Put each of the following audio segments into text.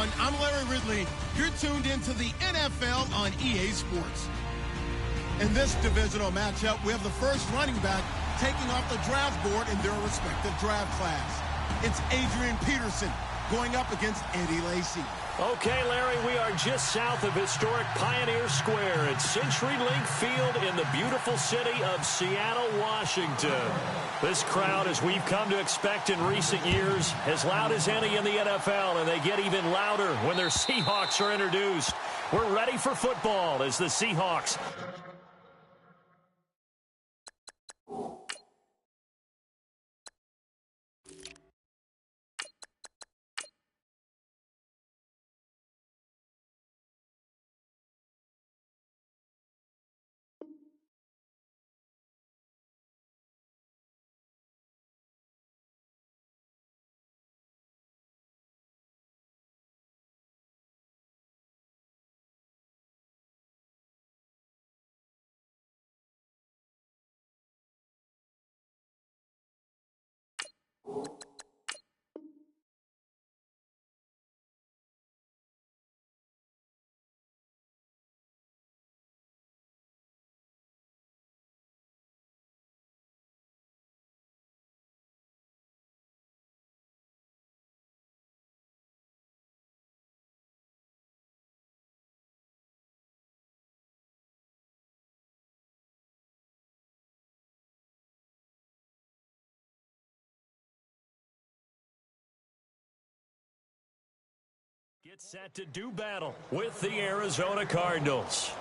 everyone. I'm Larry Ridley. You're tuned into the NFL on EA Sports. In this divisional matchup, we have the first running back taking off the draft board in their respective draft class. It's Adrian Peterson going up against Eddie Lacy. Okay, Larry, we are just south of historic Pioneer Square at CenturyLink Field in the beautiful city of Seattle, Washington. This crowd, as we've come to expect in recent years, as loud as any in the NFL, and they get even louder when their Seahawks are introduced. We're ready for football as the Seahawks get set to do battle with the Arizona Cardinals.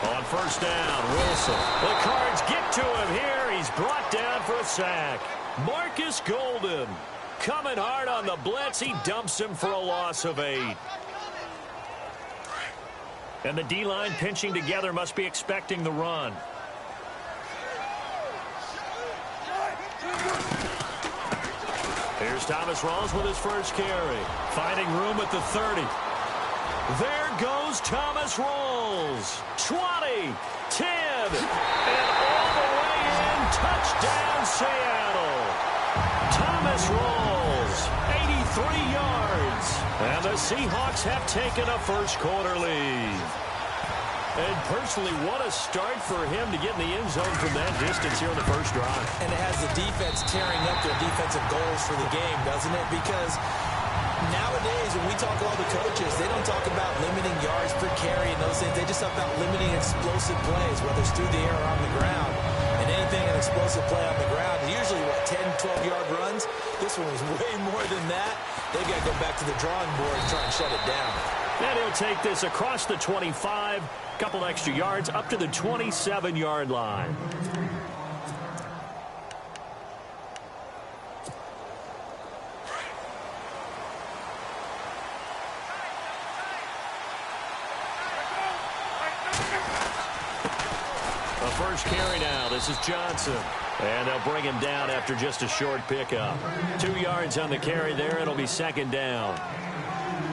On first down, Wilson. The Cards get to him here. He's brought down for a sack. Marcus Golden coming hard on the blitz. He dumps him for a loss of 8. And the D-line pinching together must be expecting the run. Here's Thomas Rawls with his first carry. Finding room at the 30. There goes Thomas Rawls. 20, 10, and all the way in. Touchdown, Seattle. Thomas Rawls, 83 yards. And the Seahawks have taken a first-quarter lead. And personally, what a start for him to get in the end zone from that distance here in the first drive. And it has the defense tearing up their defensive goals for the game, doesn't it? Because nowadays, when we talk to all the coaches, they don't talk about limiting yards per carry and those things. They just talk about limiting explosive plays, whether it's through the air or on the ground. And anything an explosive play on the ground, usually, 10, 12-yard runs. This one was way more than that. They've got to go back to the drawing board and try and shut it down. And he'll take this across the 25, couple extra yards, up to the 27-yard line. The first carry now. This is Johnson. And they'll bring him down after just a short pickup. 2 yards on the carry there. It'll be second down.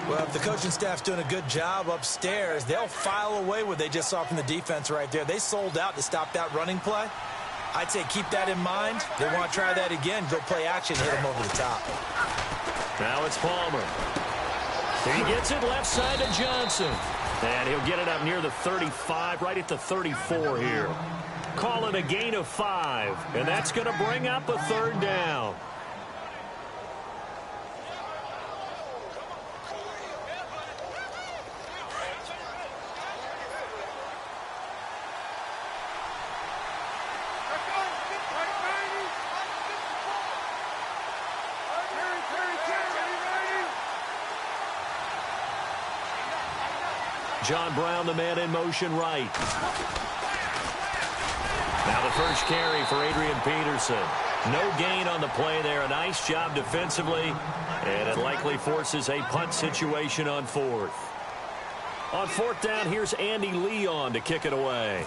Well, if the coaching staff's doing a good job upstairs, they'll file away what they just saw from the defense right there. They sold out to stop that running play. I'd say keep that in mind. They want to try that again. Go play action, hit them over the top. Now it's Palmer. He gets it left side to Johnson. And he'll get it up near the 35, right at the 34 here. Call it a gain of 5. And that's going to bring up a third down. John Brown, the man in motion right. Now the first carry for Adrian Peterson. No gain on the play there. A nice job defensively, and it likely forces a punt situation on fourth. On fourth down, here's Andy Leon to kick it away.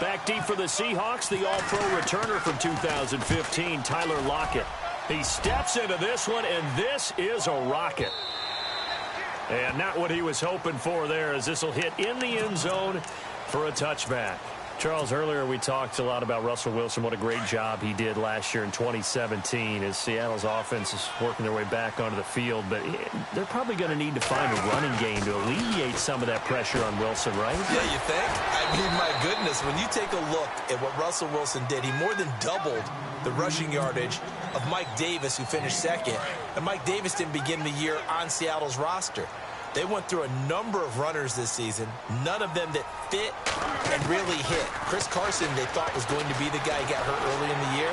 Back deep for the Seahawks, the all-pro returner from 2015, Tyler Lockett. He steps into this one, and this is a rocket. And not what he was hoping for there, as this will hit in the end zone for a touchback. Charles, earlier we talked a lot about Russell Wilson, what a great job he did last year in 2017 as Seattle's offense is working their way back onto the field. But they're probably going to need to find a running game to alleviate some of that pressure on Wilson, right? Yeah, you think? I mean, my goodness, when you take a look at what Russell Wilson did, he more than doubled the rushing yardage of Mike Davis, who finished second. And Mike Davis didn't begin the year on Seattle's roster. They went through a number of runners this season, none of them that fit and really hit. Chris Carson, they thought, was going to be the guy who got hurt early in the year.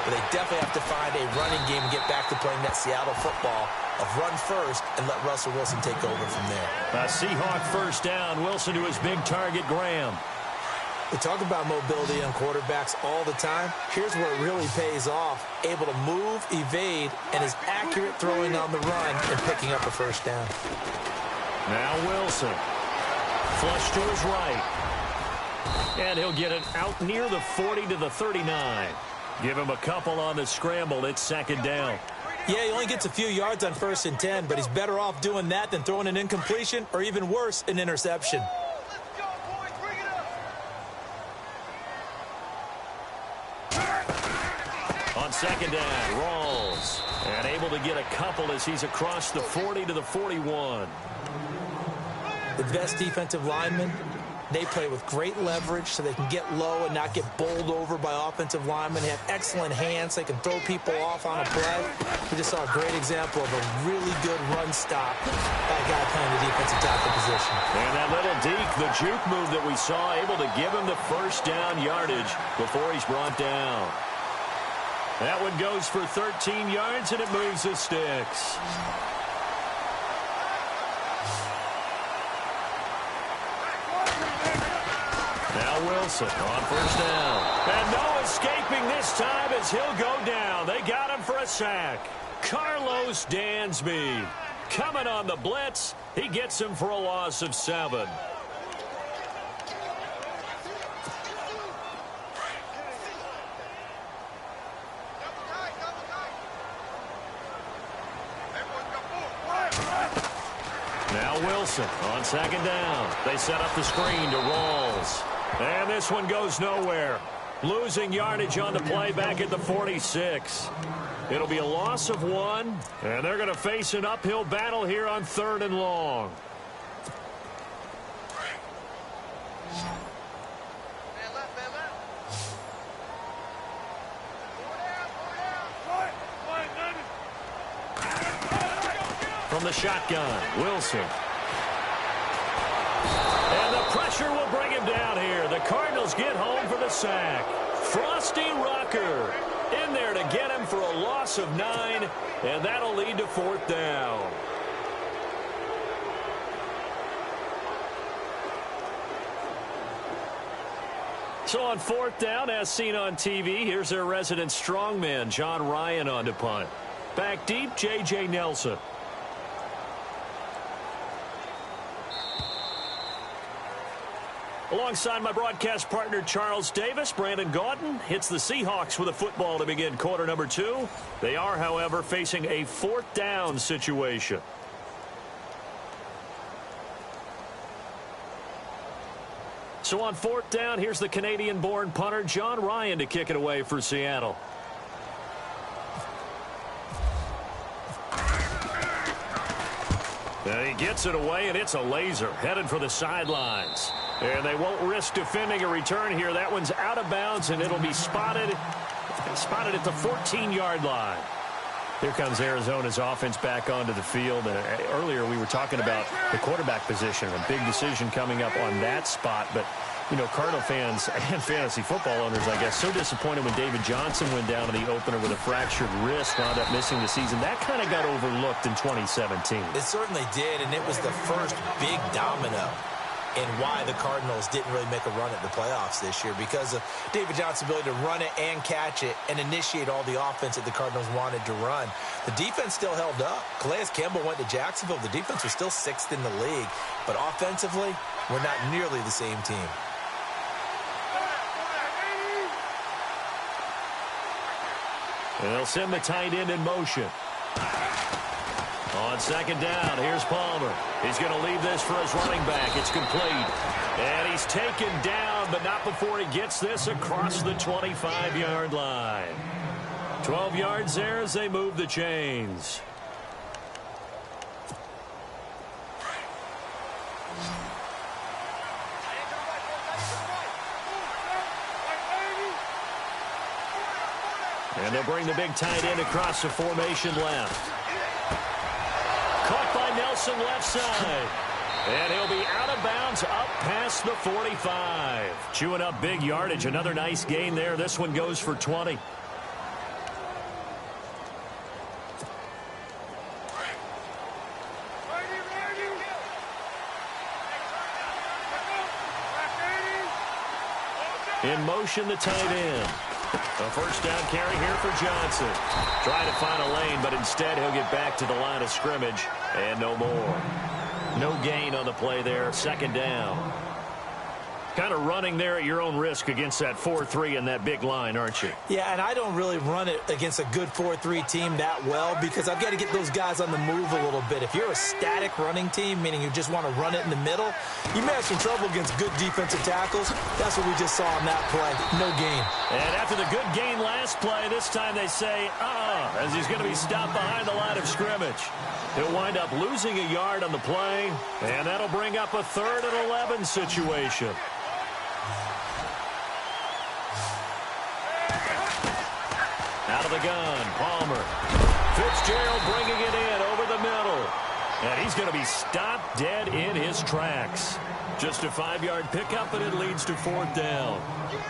But they definitely have to find a running game and get back to playing that Seattle football of run first and let Russell Wilson take over from there. Seahawk first down. Wilson to his big target, Graham. We talk about mobility on quarterbacks all the time. Here's where it really pays off. Able to move, evade, and is accurate throwing on the run and picking up a first down. Now Wilson. Flush to his right. And he'll get it out near the 40 to the 39. Give him a couple on the scramble. It's second down. Yeah, he only gets a few yards on 1st and 10, but he's better off doing that than throwing an incompletion or even worse, an interception. On second down, Rawls. And able to get a couple as he's across the 40 to the 41. The best defensive linemen, they play with great leverage so they can get low and not get bowled over by offensive linemen. They have excellent hands. They can throw people off on a play. We just saw a great example of a really good run stop by a guy playing the defensive tackle position. And that little deke, the juke move that we saw, able to give him the first down yardage before he's brought down. That one goes for 13 yards, and it moves the sticks. Now Wilson on first down. And no escaping this time as he'll go down. They got him for a sack. Carlos Dansby coming on the blitz. He gets him for a loss of 7. Now Wilson on second down. They set up the screen to Rawls. And this one goes nowhere. Losing yardage on the play back at the 46. It'll be a loss of 1, and they're going to face an uphill battle here on 3rd and long. From the shotgun, Wilson. And the pressure will bring him down here. The Cardinals get home for the sack. Frosty Rucker in there to get him for a loss of 9, and that'll lead to 4th down. So on 4th down, as seen on TV, here's their resident strongman, John Ryan, on to punt. Back deep, J.J. Nelson. Alongside my broadcast partner, Charles Davis, Brandon Gaudin hits the Seahawks with a football to begin quarter number 2. They are, however, facing a 4th down situation. So on 4th down, here's the Canadian-born punter, John Ryan, to kick it away for Seattle. And he gets it away, and it's a laser headed for the sidelines. And they won't risk defending a return here. That one's out of bounds, and it'll be spotted at the 14-yard line. Here comes Arizona's offense back onto the field. And earlier we were talking about the quarterback position, a big decision coming up on that spot. But, you know, Cardinal fans and fantasy football owners, I guess, so disappointed when David Johnson went down in the opener with a fractured wrist, wound up missing the season. That kind of got overlooked in 2017. It certainly did, and it was the first big domino and why the Cardinals didn't really make a run at the playoffs this year, because of David Johnson's ability to run it and catch it and initiate all the offense that the Cardinals wanted to run. The defense still held up. Calais Campbell went to Jacksonville. The defense was still 6th in the league. But offensively, we're not nearly the same team. And they'll send the tight end in motion. On second down, here's Palmer. He's going to leave this for his running back. It's complete. And he's taken down, but not before he gets this across the 25-yard line. 12 yards there as they move the chains. And they'll bring the big tight end across the formation left. Caught by Nelson left side. And he'll be out of bounds up past the 45. Chewing up big yardage. Another nice gain there. This one goes for 20. In motion, the tight end. A first down carry here for Johnson. Trying to find a lane, but instead he'll get back to the line of scrimmage. And no more. No gain on the play there. Second down. Kind of running there at your own risk against that 4-3 and that big line, aren't you? Yeah, and I don't really run it against a good 4-3 team that well because I've got to get those guys on the move a little bit. If you're a static running team, meaning you just want to run it in the middle, you may have some trouble against good defensive tackles. That's what we just saw on that play. No gain. And after the good gain last play, this time they say, as he's going to be stopped behind the line of scrimmage. He'll wind up losing a yard on the play, and that'll bring up a 3rd and 11 situation. Out of the gun, Palmer. Fitzgerald bringing it in over the middle. And he's going to be stopped dead in his tracks. Just a 5-yard pickup, and it leads to 4th down.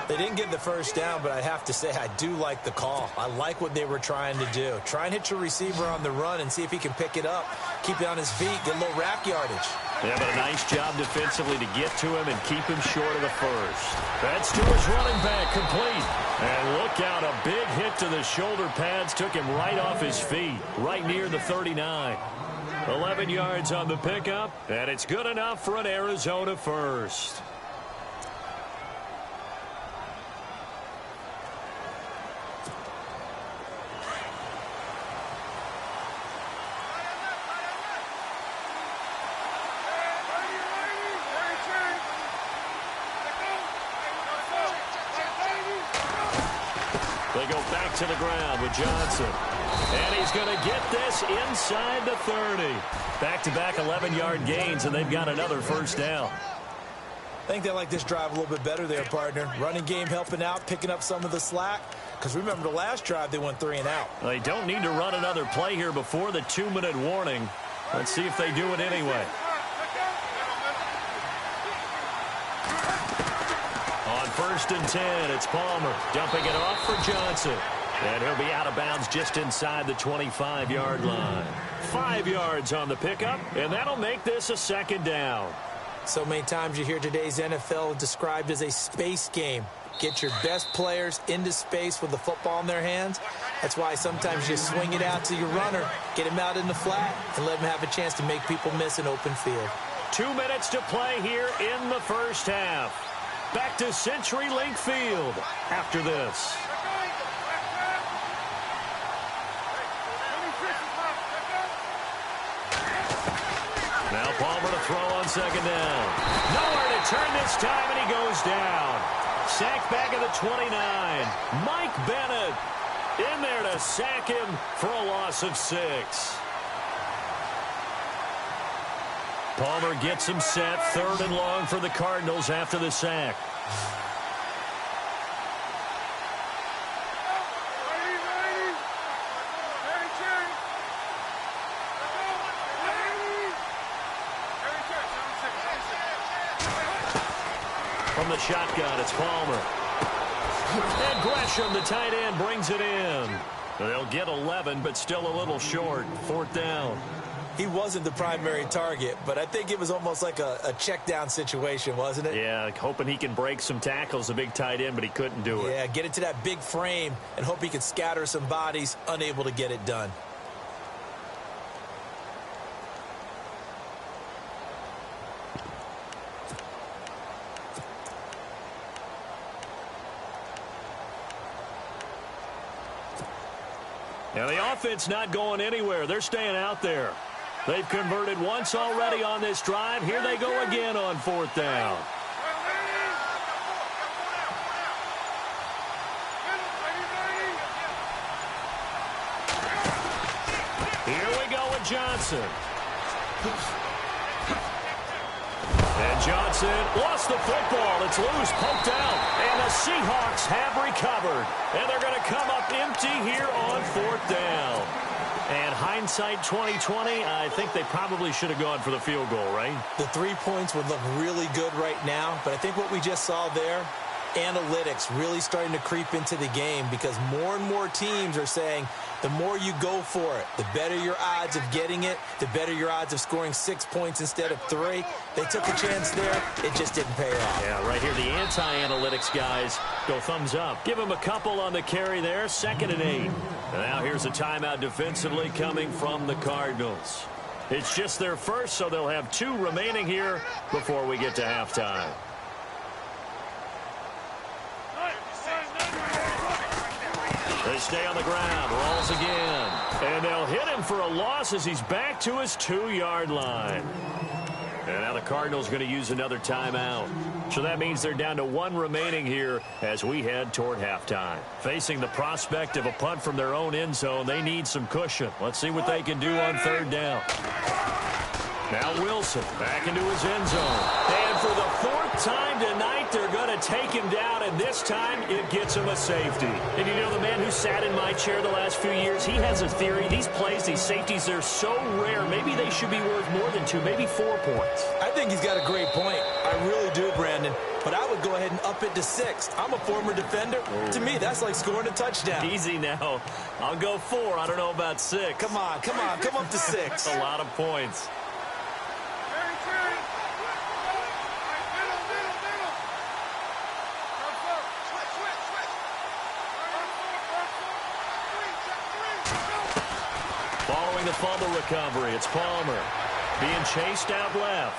They didn't get the first down, but I have to say I do like the call. I like what they were trying to do. Try and hit your receiver on the run and see if he can pick it up, keep it on his feet, get a little rack yardage. Yeah, but a nice job defensively to get to him and keep him short of the first. That's to his running back, complete. And look out, a big hit to the shoulder pads took him right off his feet, right near the 39. 11 yards on the pickup, and it's good enough for an Arizona first. They go back to the ground with Johnson. And he's going to get this inside the 30. Back-to-back 11-yard gains, and they've got another first down. I think they like this drive a little bit better there, partner. Running game helping out, picking up some of the slack. Because remember, the last drive, they went 3 and out. They don't need to run another play here before the 2-minute warning. Let's see if they do it anyway. On 1st and 10, it's Palmer dumping it off for Johnson. And he'll be out of bounds just inside the 25-yard line. 5 yards on the pickup, and that'll make this a 2nd down. So many times you hear today's NFL described as a space game. Get your best players into space with the football in their hands. That's why sometimes you swing it out to your runner, get him out in the flat, and let him have a chance to make people miss an open field. 2 minutes to play here in the first half. Back to CenturyLink Field after this. Now Palmer to throw on 2nd down. Nowhere to turn this time, and he goes down. Sacked back at the 29. Mike Bennett in there to sack him for a loss of 6. Palmer gets him set. 3rd and long for the Cardinals after the sack. From the shotgun, it's Palmer. And Gresham, the tight end, brings it in. They'll get 11, but still a little short. 4th down. he wasn't the primary target, but I think it was almost like a check down situation, wasn't it? Yeah, hoping he can break some tackles, a big tight end, but he couldn't do it. Yeah, get into that big frame and hope he can scatter some bodies, unable to get it done. Now the offense not going anywhere. They're staying out there. They've converted once already on this drive. Here they go again on 4th down. Here we go with Johnson. And Johnson lost the football. It's loose, poked out. And the Seahawks have recovered. And they're going to come up empty here on 4th down. And hindsight 2020, I think they probably should have gone for the field goal, right? The 3 points would look really good right now, but I think what we just saw there, analytics really starting to creep into the game because more and more teams are saying the more you go for it, the better your odds of getting it, the better your odds of scoring 6 points instead of 3. They took a chance there. It just didn't pay off. Yeah, right here, the anti-analytics guys go thumbs up. Give them a couple on the carry there, 2nd and 8. And now here's a timeout defensively coming from the Cardinals. It's just their first, so they'll have 2 remaining here before we get to halftime. They stay on the ground, rolls again. And they'll hit him for a loss as he's back to his 2-yard line. And now the Cardinals going to use another timeout. So that means they're down to 1 remaining here as we head toward halftime. Facing the prospect of a punt from their own end zone, they need some cushion. Let's see what they can do on 3rd down. Now Wilson back into his end zone. And for the 4th time tonight, they're going to take him down, and this time it gets him a safety. And you know, the man who sat in my chair the last few years, he has a theory. These plays, these safeties, they're so rare. Maybe they should be worth more than 2, maybe 4 points. I think he's got a great point. I really do, Brandon. But I would go ahead and up it to 6. I'm a former defender. Oh. To me, that's like scoring a touchdown. Easy now. I'll go 4. I don't know about 6. Come on. Come up to 6. A lot of points. The fumble recovery. It's Palmer being chased out left.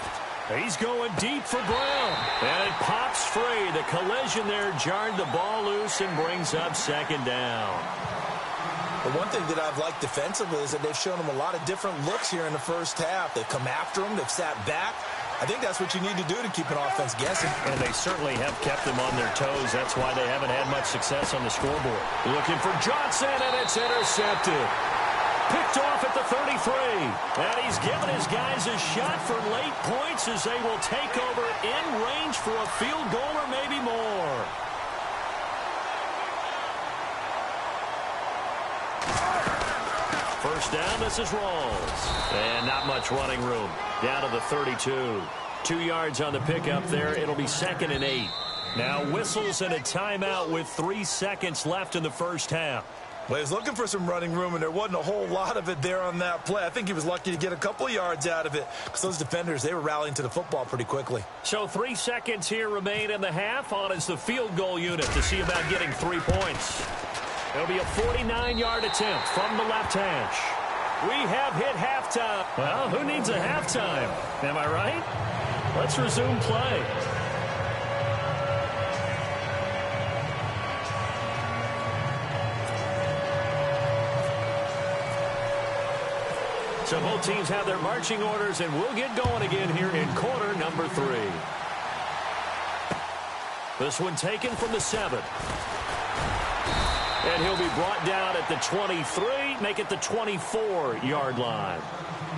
He's going deep for Brown. And it pops free. The collision there jarred the ball loose and brings up 2nd down. The one thing that I've liked defensively is that they've shown him a lot of different looks here in the first half. They've come after him. They've sat back. I think that's what you need to do to keep an offense guessing. And they certainly have kept them on their toes. That's why they haven't had much success on the scoreboard. Looking for Johnson, and it's intercepted. Picked off at the 33. And he's given his guys a shot for late points as they will take over in range for a field goal or maybe more. First down, this is Rawls. And not much running room. Down to the 32. 2 yards on the pickup there. It'll be 2nd and 8. Now whistles and a timeout with 3 seconds left in the first half. Well, he was looking for some running room, and there wasn't a whole lot of it there on that play. I think he was lucky to get a couple of yards out of it because those defenders, they were rallying to the football pretty quickly. So 3 seconds here remain in the half. On is the field goal unit to see about getting 3 points. It'll be a 49-yard attempt from the left hash. We have hit halftime. Well, who needs a halftime? Am I right? Let's resume play. So both teams have their marching orders, and we'll get going again here in quarter number 3. This one taken from the 7. And he'll be brought down at the 23, make it the 24-yard line.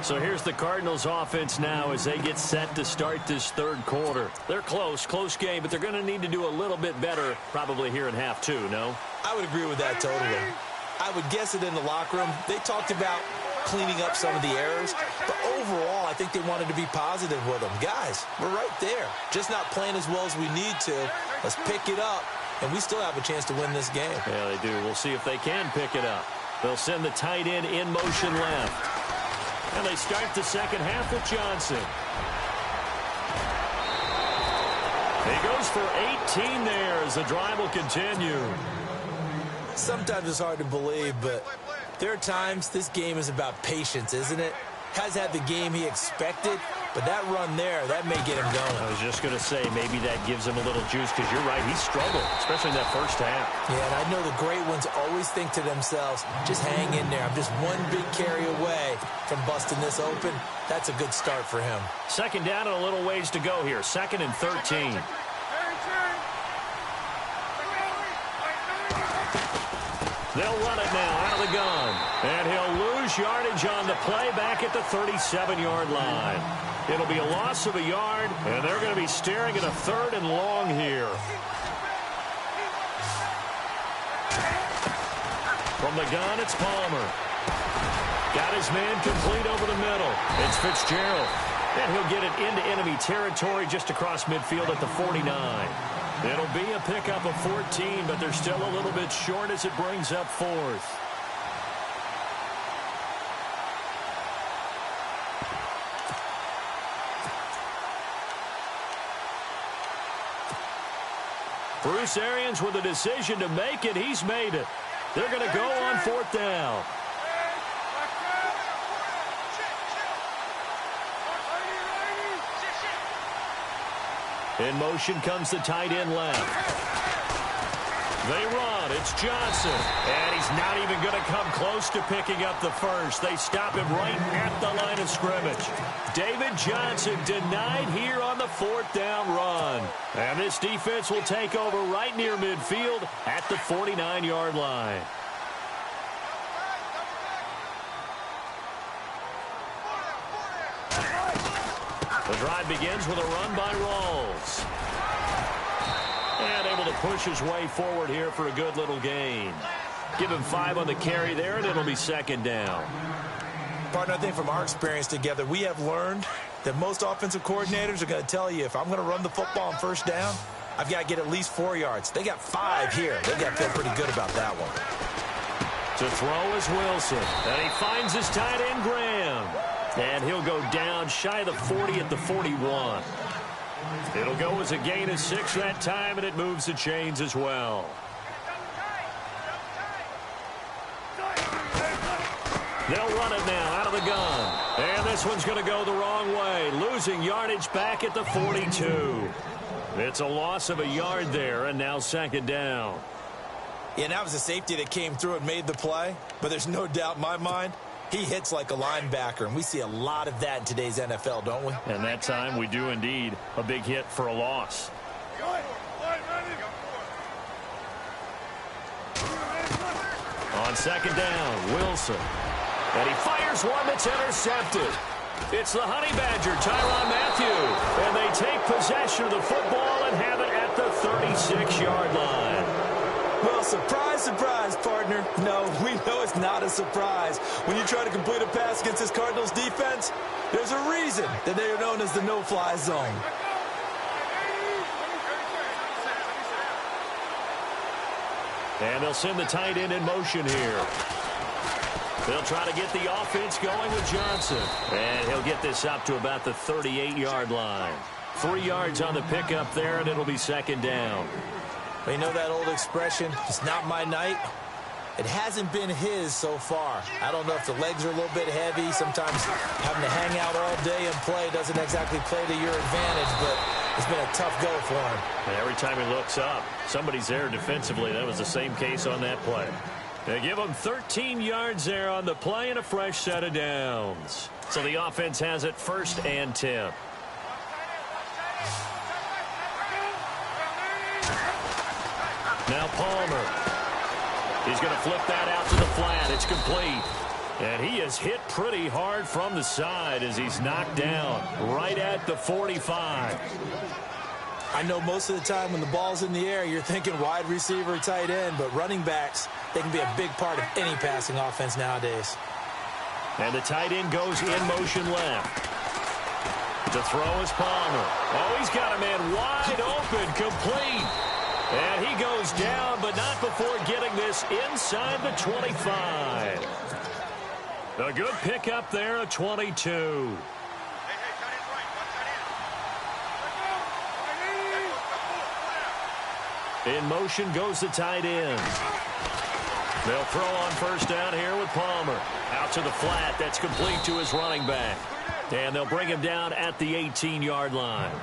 So here's the Cardinals offense now as they get set to start this 3rd quarter. They're close game, but they're going to need to do a little bit better probably here in half 2, no? I would agree with that totally. I would guess it in the locker room. They talked about cleaning up some of the errors, but overall I think they wanted to be positive with them. Guys, we're right there, just not playing as well as we need to. Let's pick it up, and we still have a chance to win this game. Yeah, they do. We'll see if they can pick it up. They'll send the tight end in motion left. And they start the second half with Johnson. He goes for 18 there as the drive will continue. Sometimes it's hard to believe, but there are times this game is about patience, isn't it? Has had the game he expected, but that run there, that may get him going. I was just going to say, maybe that gives him a little juice, because you're right, he struggled, especially in that first half. Yeah, and I know the great ones always think to themselves, just hang in there. I'm just one big carry away from busting this open. That's a good start for him. Second down and a little ways to go here. 2nd and 13. They'll run it now out of the gun. And he'll lose yardage on the play back at the 37-yard line. It'll be a loss of a yard, and they're going to be staring at a 3rd and long here. From the gun, it's Palmer. Got his man complete over the middle. It's Fitzgerald. And he'll get it into enemy territory just across midfield at the 49. It'll be a pickup of 14, but they're still a little bit short as it brings up 4th. Bruce Arians with a decision to make it. He's made it. They're going to go on 4th down. In motion comes the tight end left. They run. It's Johnson. And he's not even going to come close to picking up the first. They stop him right at the line of scrimmage. David Johnson denied here on the 4th down run. And this defense will take over right near midfield at the 49-yard line. The drive begins with a run by Rawls. And able to push his way forward here for a good little gain. Give him 5 on the carry there, and it'll be 2nd down. Partner, I think from our experience together, we have learned that most offensive coordinators are going to tell you, if I'm going to run the football on 1st down, I've got to get at least 4 yards. They got 5 here. They got to feel pretty good about that one. To throw is Wilson. And he finds his tight end, Graham. And he'll go down shy of the 40 at the 41. It'll go as a gain of 6 that time, and it moves the chains as well. They'll run it now out of the gun. And this one's going to go the wrong way, losing yardage back at the 42. It's a loss of a yard there, and now 2nd down. Yeah, and that was a safety that came through and made the play. But there's no doubt in my mind, he hits like a linebacker, and we see a lot of that in today's NFL, don't we? And that time we do indeed. A big hit for a loss. On 2nd down, Wilson. And he fires one that's intercepted. It's the Honey Badger, Tyrann Mathieu. And they take possession of the football and have it at the 36-yard line. Well, surprise, surprise, partner. No, we know it's not a surprise. When you try to complete a pass against this Cardinals defense, there's a reason that they are known as the no-fly zone. And they'll send the tight end in motion here. They'll try to get the offense going with Johnson. And he'll get this up to about the 38-yard line. 3 yards on the pickup there, and it'll be 2nd down. You know that old expression, it's not my night? It hasn't been his so far. I don't know if the legs are a little bit heavy. Sometimes having to hang out all day and play doesn't exactly play to your advantage, but it's been a tough go for him. And every time he looks up, somebody's there defensively. That was the same case on that play. They give him 13 yards there on the play and a fresh set of downs. So the offense has it 1st and 10. Now Palmer. He's going to flip that out to the flat. It's complete. And he is hit pretty hard from the side as he's knocked down right at the 45. I know most of the time when the ball's in the air, you're thinking wide receiver, tight end, but running backs, they can be a big part of any passing offense nowadays. And the tight end goes in motion left. To throw is Palmer. Oh, he's got a man wide open, complete. And he goes down, but not before getting this inside the 25. A good pickup there, a 22. In motion goes the tight end. They'll throw on first down here with Palmer. Out to the flat. That's complete to his running back. And they'll bring him down at the 18-yard line.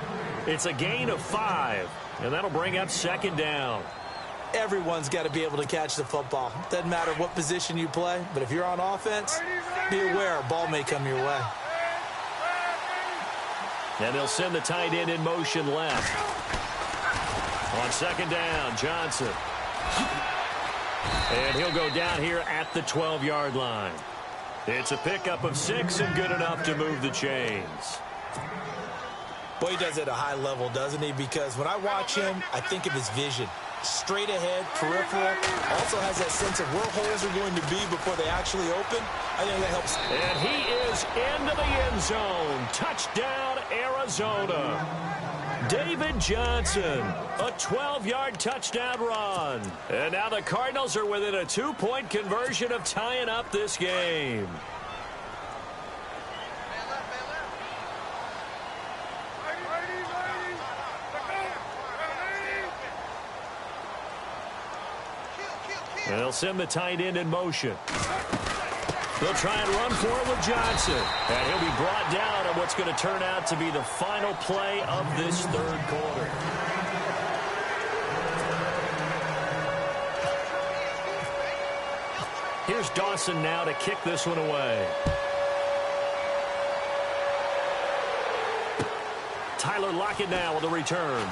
It's a gain of 5, and that'll bring up second down. Everyone's got to be able to catch the football. Doesn't matter what position you play, but if you're on offense, be aware a ball may come your way. And they'll send the tight end in motion left. On second down, Johnson. And he'll go down here at the 12-yard line. It's a pickup of 6 and good enough to move the chains. Boy, he does it at a high level, doesn't he? Because when I watch him, I think of his vision. Straight ahead, peripheral. Also has that sense of where holes are going to be before they actually open. I think that helps. And he is into the end zone. Touchdown, Arizona. David Johnson, a 12-yard touchdown run. And now the Cardinals are within a 2-point conversion of tying up this game. And they'll send the tight end in motion. They'll try and run for it with Johnson. And he'll be brought down on what's going to turn out to be the final play of this third quarter. Here's Dawson now to kick this one away. Tyler Lockett now with a return.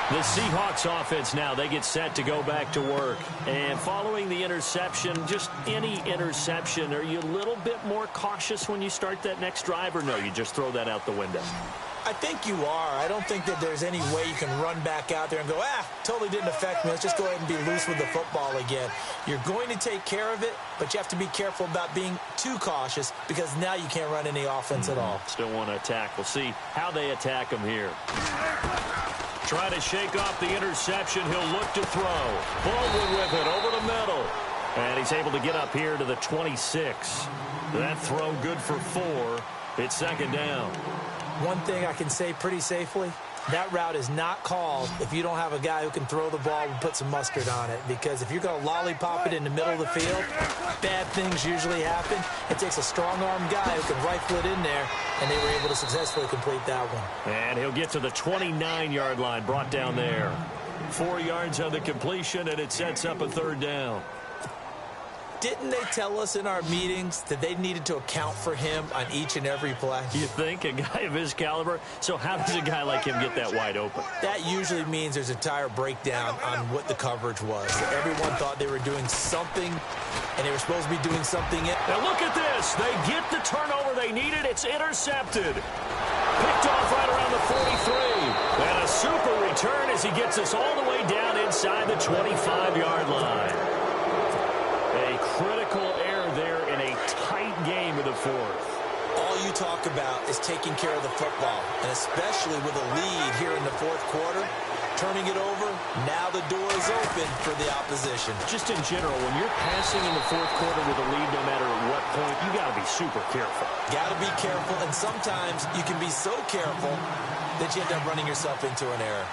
The Seahawks offense now, they get set to go back to work. And following the interception, just any interception, are you a little bit more cautious when you start that next drive, or no, you just throw that out the window? I think you are. I don't think that there's any way you can run back out there and go, totally didn't affect me. Let's just go ahead and be loose with the football again. You're going to take care of it, but you have to be careful about being too cautious because now you can't run any offense at all. Still want to attack. We'll see how they attack him here. Trying to shake off the interception. He'll look to throw. Baldwin with it over the middle. And he's able to get up here to the 26. That throw good for 4. It's second down. One thing I can say pretty safely, that route is not called if you don't have a guy who can throw the ball and put some mustard on it. Because if you're going to lollipop it in the middle of the field, bad things usually happen. It takes a strong-arm guy who can rifle it in there, and they were able to successfully complete that one. And he'll get to the 29-yard line, brought down there. 4 yards on the completion, and it sets up a third down. Didn't they tell us in our meetings that they needed to account for him on each and every play? You think? A guy of his caliber? So how does a guy like him get that wide open? That usually means there's a entire breakdown on what the coverage was. Everyone thought they were doing something, and they were supposed to be doing something. Now look at this. They get the turnover they needed. It's intercepted. Picked off right around the 43. And a super return as he gets us all the way down inside the 25-yard line. A critical error there in a tight game in the fourth. All you talk about is taking care of the football, and especially with a lead here in the fourth quarter, turning it over, now the door is open for the opposition. Just in general, when you're passing in the fourth quarter with a lead, no matter at what point, you got to be super careful. Got to be careful, and sometimes you can be so careful that you end up running yourself into an error.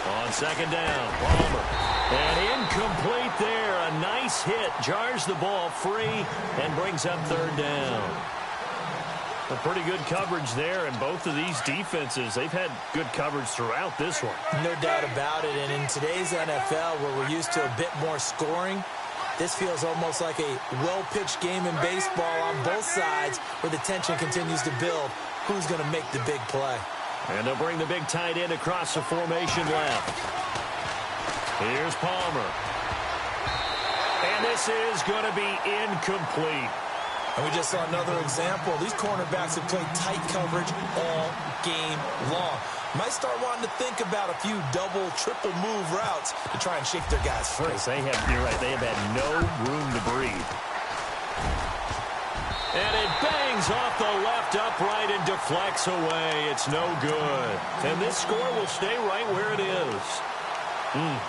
On second down, Palmer. And incomplete there. A nice hit. Jars the ball free and brings up third down. A pretty good coverage there, and both of these defenses, they've had good coverage throughout this one. No doubt about it, and in today's NFL, where we're used to a bit more scoring, this feels almost like a well-pitched game in baseball on both sides where the tension continues to build. Who's going to make the big play? And they'll bring the big tight end across the formation left. Here's Palmer. And this is going to be incomplete. And we just saw another example. These cornerbacks have played tight coverage all game long. Might start wanting to think about a few double, triple move routes to try and shake their guys free. You're right, they have had no room to breathe. And it bangs Fires off the left upright and deflects away. It's no good. And this score will stay right where it is.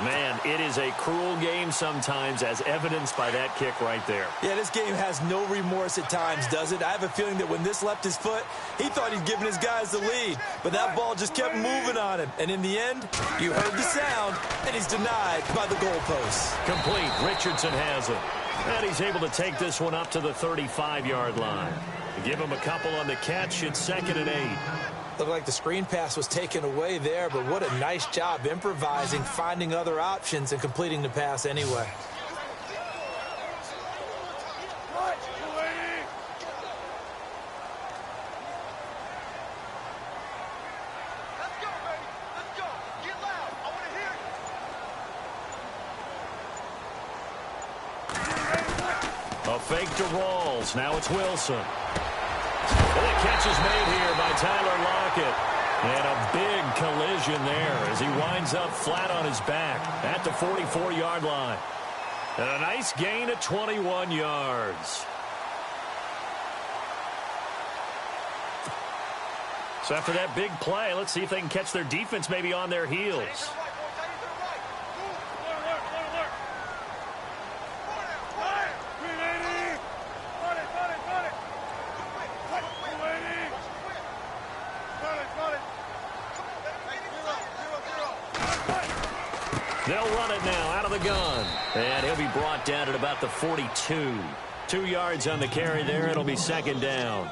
Man, it is a cruel game sometimes, as evidenced by that kick right there. Yeah, this game has no remorse at times, does it? I have a feeling that when this left his foot, he thought he'd given his guys the lead. But that ball just kept moving on him. And in the end, you heard the sound, and he's denied by the goalposts. Complete. Richardson has it. And he's able to take this one up to the 35-yard line. Give him a couple on the catch. It's 2nd and 8. Looked like the screen pass was taken away there, but what a nice job improvising, finding other options, and completing the pass anyway. A fake to Rawls. Now it's Wilson. And the catch is made here by Tyler Lockett. And a big collision there as he winds up flat on his back at the 44-yard line. And a nice gain of 21 yards. So after that big play, let's see if they can catch their defense maybe on their heels. They'll run it now out of the gun. And he'll be brought down at about the 42. 2 yards on the carry there. It'll be 2nd down.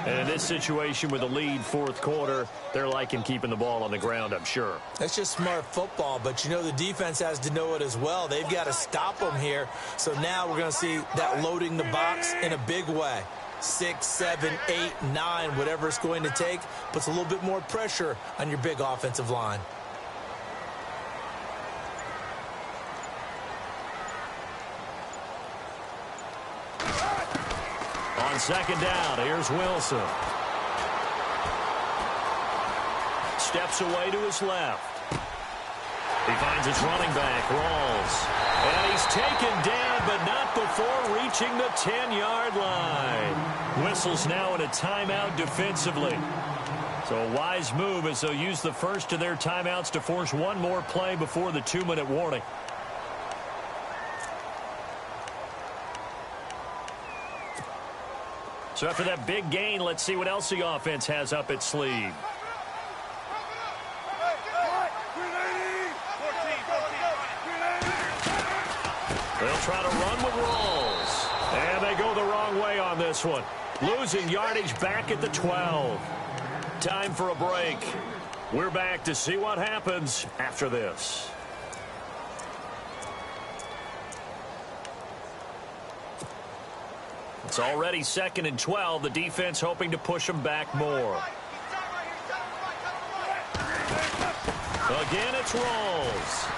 And in this situation with a lead 4th quarter, they're liking keeping the ball on the ground, I'm sure. That's just smart football, but you know the defense has to know it as well. They've got to stop them here. So now we're going to see that loading the box in a big way. 6, 7, 8, 9, whatever it's going to take, puts a little bit more pressure on your big offensive line. On 2nd down, here's Wilson. Steps away to his left. He finds his running back, Rawls. And he's taken down, but not before reaching the 10-yard line. Whistles now in a timeout defensively. So a wise move as they'll use the first of their timeouts to force one more play before the 2-minute warning. So after that big gain, let's see what else the offense has up its sleeve. They'll try to run with Rawls. And they go the wrong way on this one. Losing yardage back at the 12. Time for a break. We're back to see what happens after this. It's already 2nd and 12. The defense hoping to push them back more. Again, it's Rawls.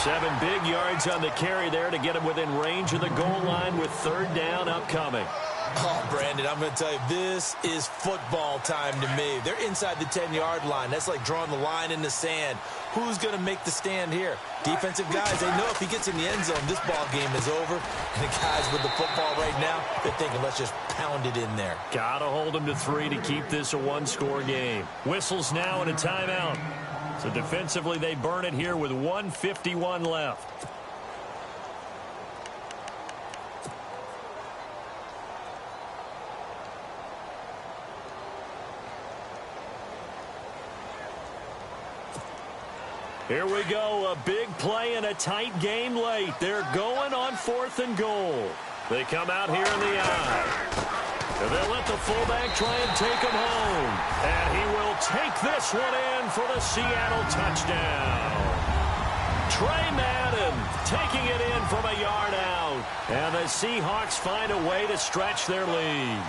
7 big yards on the carry there to get him within range of the goal line with 3rd down upcoming. Oh, Brandon, I'm going to tell you, this is football time to me. They're inside the 10-yard line. That's like drawing the line in the sand. Who's going to make the stand here? Defensive guys, they know if he gets in the end zone, this ball game is over. And the guys with the football right now, they're thinking, let's just pound it in there. Got to hold them to 3 to keep this a one-score game. Whistles now in a timeout. So defensively, they burn it here with 1:51 left. Here we go, a big play in a tight game late. They're going on 4th and goal. They come out here in the eye. And they'll let the fullback try and take him home. And he will take this one in for the Seattle touchdown. Trey Madden taking it in from a yard out. And the Seahawks find a way to stretch their lead.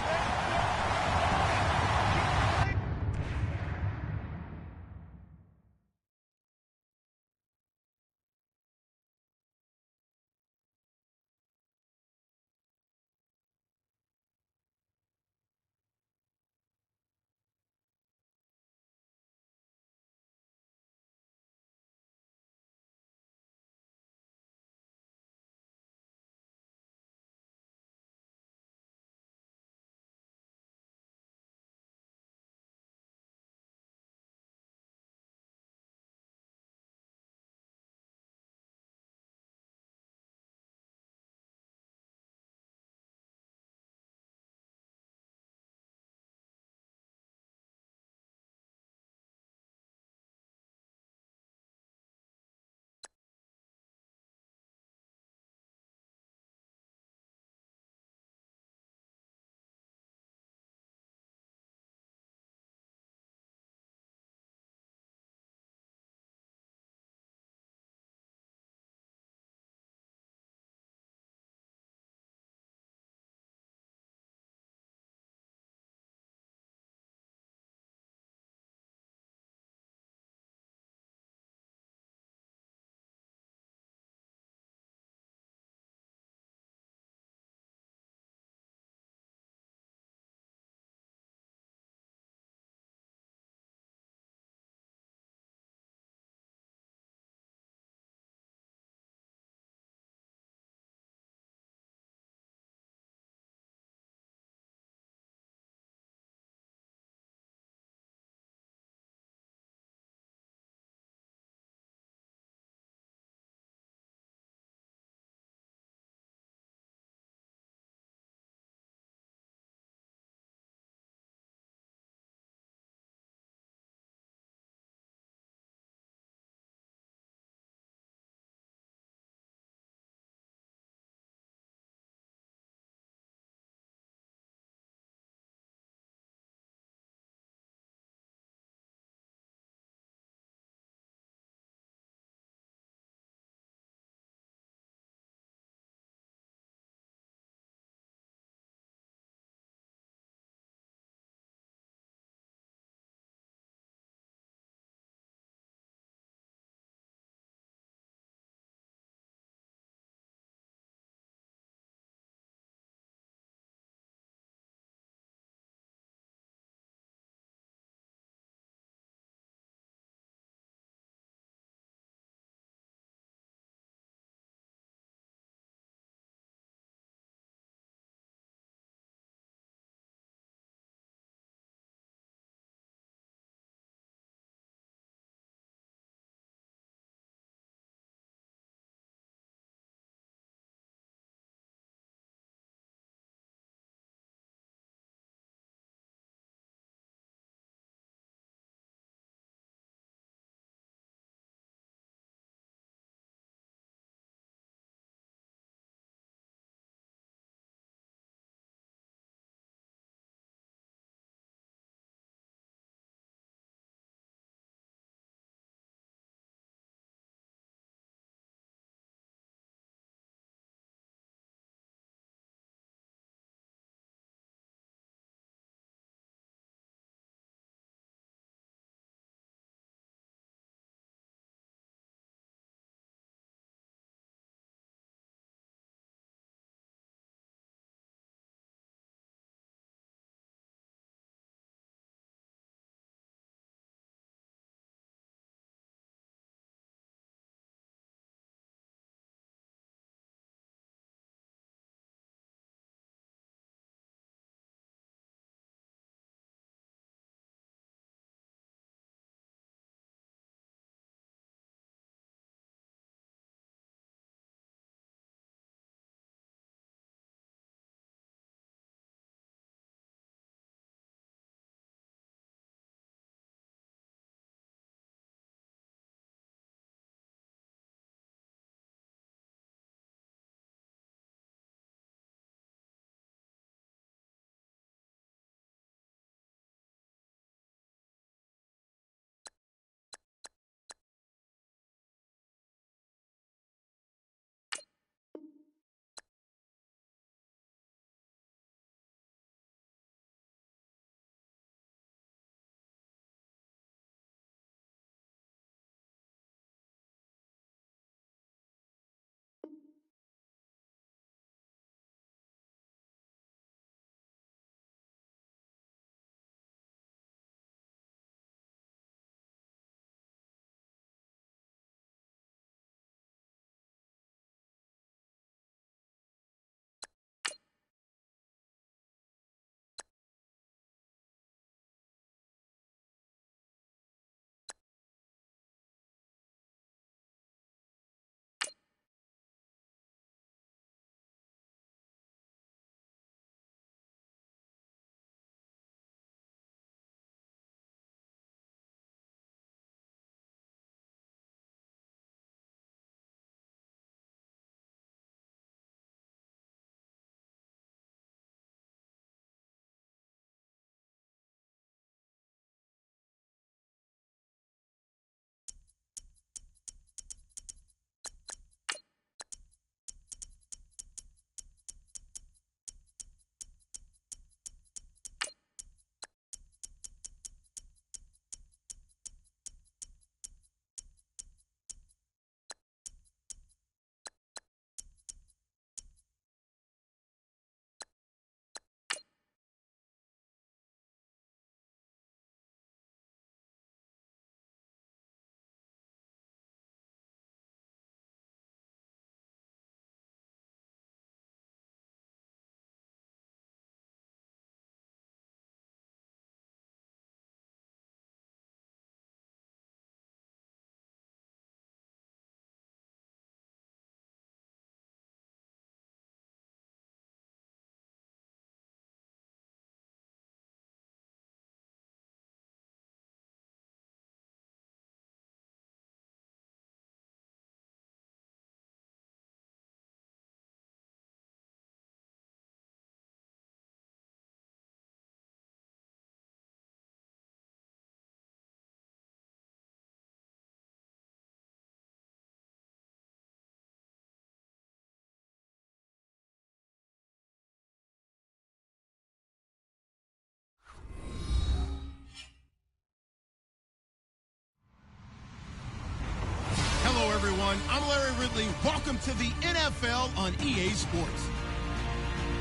absolutely. Welcome to the NFL on EA Sports.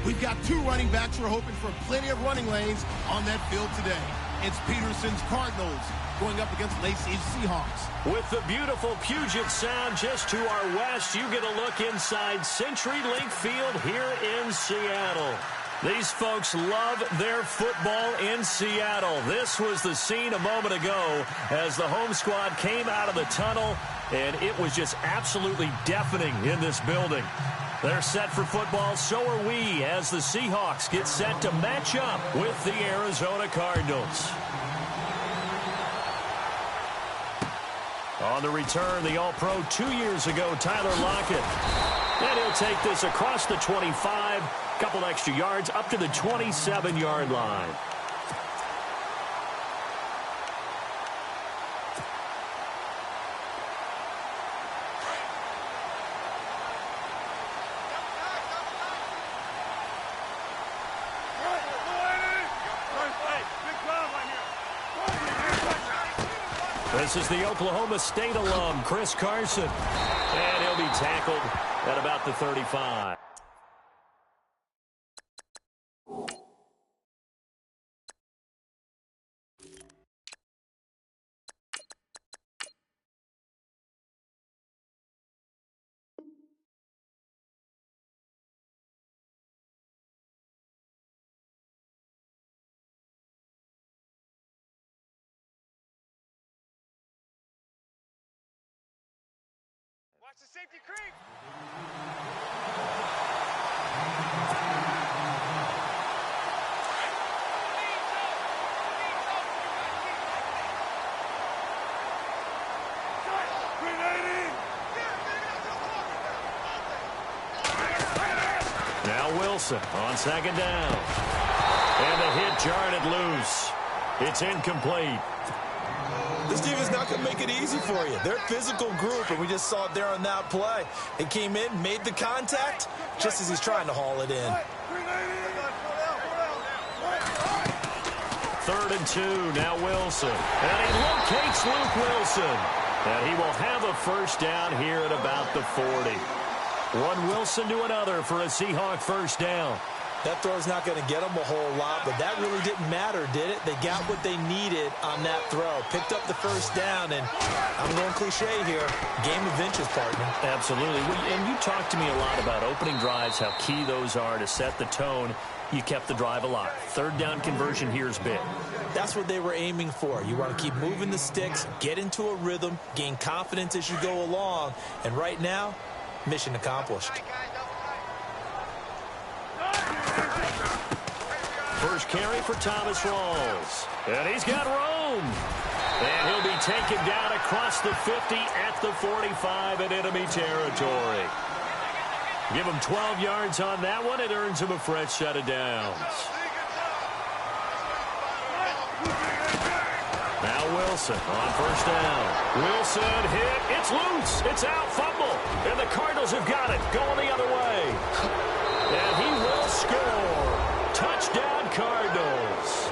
We've got two running backs who are hoping for plenty of running lanes on that field today. It's Peterson's Cardinals going up against Lacey's Seahawks. With the beautiful Puget Sound just to our west, you get a look inside CenturyLink Field here in Seattle. These folks love their football in Seattle. This was the scene a moment ago as the home squad came out of the tunnel, and it was just absolutely deafening in this building. They're set for football, so are we, as the Seahawks get set to match up with the Arizona Cardinals. On the return, the All-Pro 2 years ago, Tyler Lockett. And he'll take this across the 25, couple extra yards, up to the 27-yard line. This is the Oklahoma State alum, Chris Carson. And he'll be tackled at about the 35. Watch the safety creep. Now Wilson on second down. And the hit jarred it loose. It's incomplete. This team is not going to make it easy for you. They're a physical group, and we just saw it there on that play. It came in, made the contact, just as he's trying to haul it in. 3rd and 2, now Wilson. And he locates Luke Wilson. And he will have a first down here at about the 40. One Wilson to another for a Seahawk first down. That throw's not going to get them a whole lot, but that really didn't matter, did it? They got what they needed on that throw. Picked up the first down, and I'm going cliche here. Game of inches, partner. Absolutely. And you talked to me a lot about opening drives, how key those are to set the tone. You kept the drive alive. 3rd down conversion here is big. That's what they were aiming for. You want to keep moving the sticks, get into a rhythm, gain confidence as you go along. And right now, mission accomplished. First carry for Thomas Rawls. And he's got room. And he'll be taken down across the 50 at the 45 in enemy territory. Give him 12 yards on that one. It earns him a fresh set of downs. Now Wilson on first down. Wilson hit. It's loose. It's out. Fumble. And the Cardinals have got it. Going the other way. And he will score. Touchdown, Cardinals.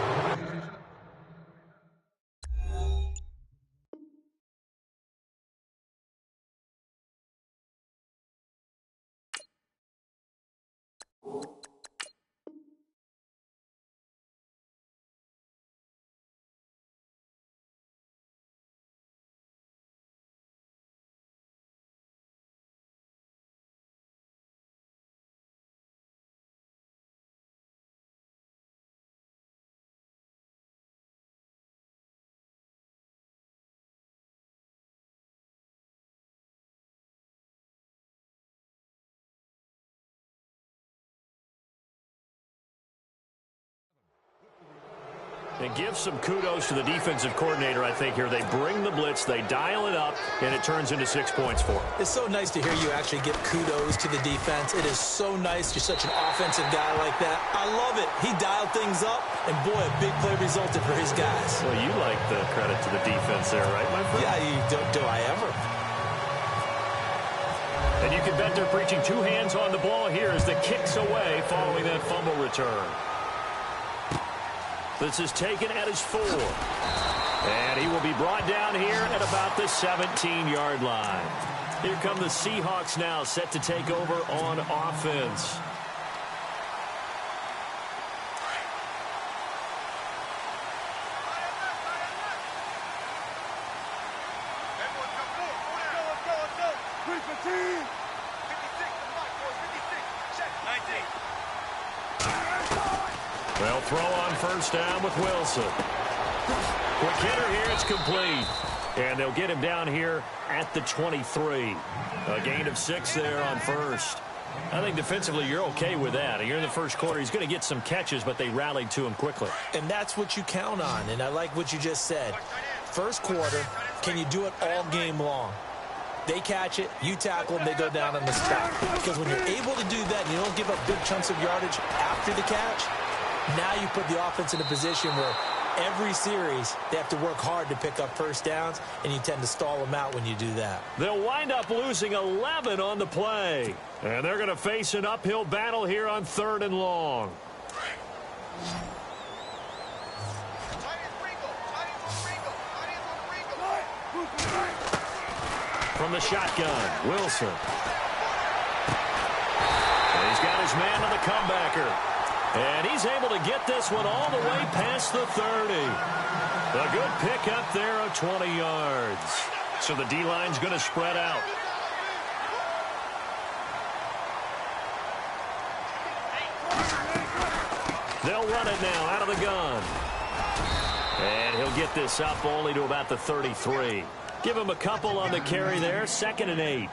And give some kudos to the defensive coordinator, I think, here. They bring the blitz, they dial it up, and it turns into 6 points for them. It's so nice to hear you actually give kudos to the defense. It is so nice. You're such an offensive guy like that. I love it. He dialed things up, and boy, a big play resulted for his guys. Well, you like the credit to the defense there, right, my friend? Yeah, do I ever? And you can bet they're preaching two hands on the ball here as the kick's away following that fumble return. This is taken at his 4. And he will be brought down here at about the 17-yard line. Here come the Seahawks now, set to take over on offense. They'll throw on first down with Wilson. Quick hitter here, it's complete. And they'll get him down here at the 23. A gain of 6 there on first. I think defensively you're okay with that. You're in the first quarter. He's going to get some catches, but they rallied to him quickly. And that's what you count on, and I like what you just said. First quarter, can you do it all game long? They catch it, you tackle them, they go down on the spot. Because when you're able to do that and you don't give up big chunks of yardage after the catch, now you put the offense in a position where every series they have to work hard to pick up first downs, and you tend to stall them out when you do that. They'll wind up losing 11 on the play. And they're going to face an uphill battle here on 3rd and long. From the shotgun, Wilson. And he's got his man on the comebacker. And he's able to get this one all the way past the 30. A good pickup there of 20 yards. So the D-line's going to spread out. They'll run it now out of the gun. And he'll get this up only to about the 33. Give him a couple on the carry there. 2nd and 8.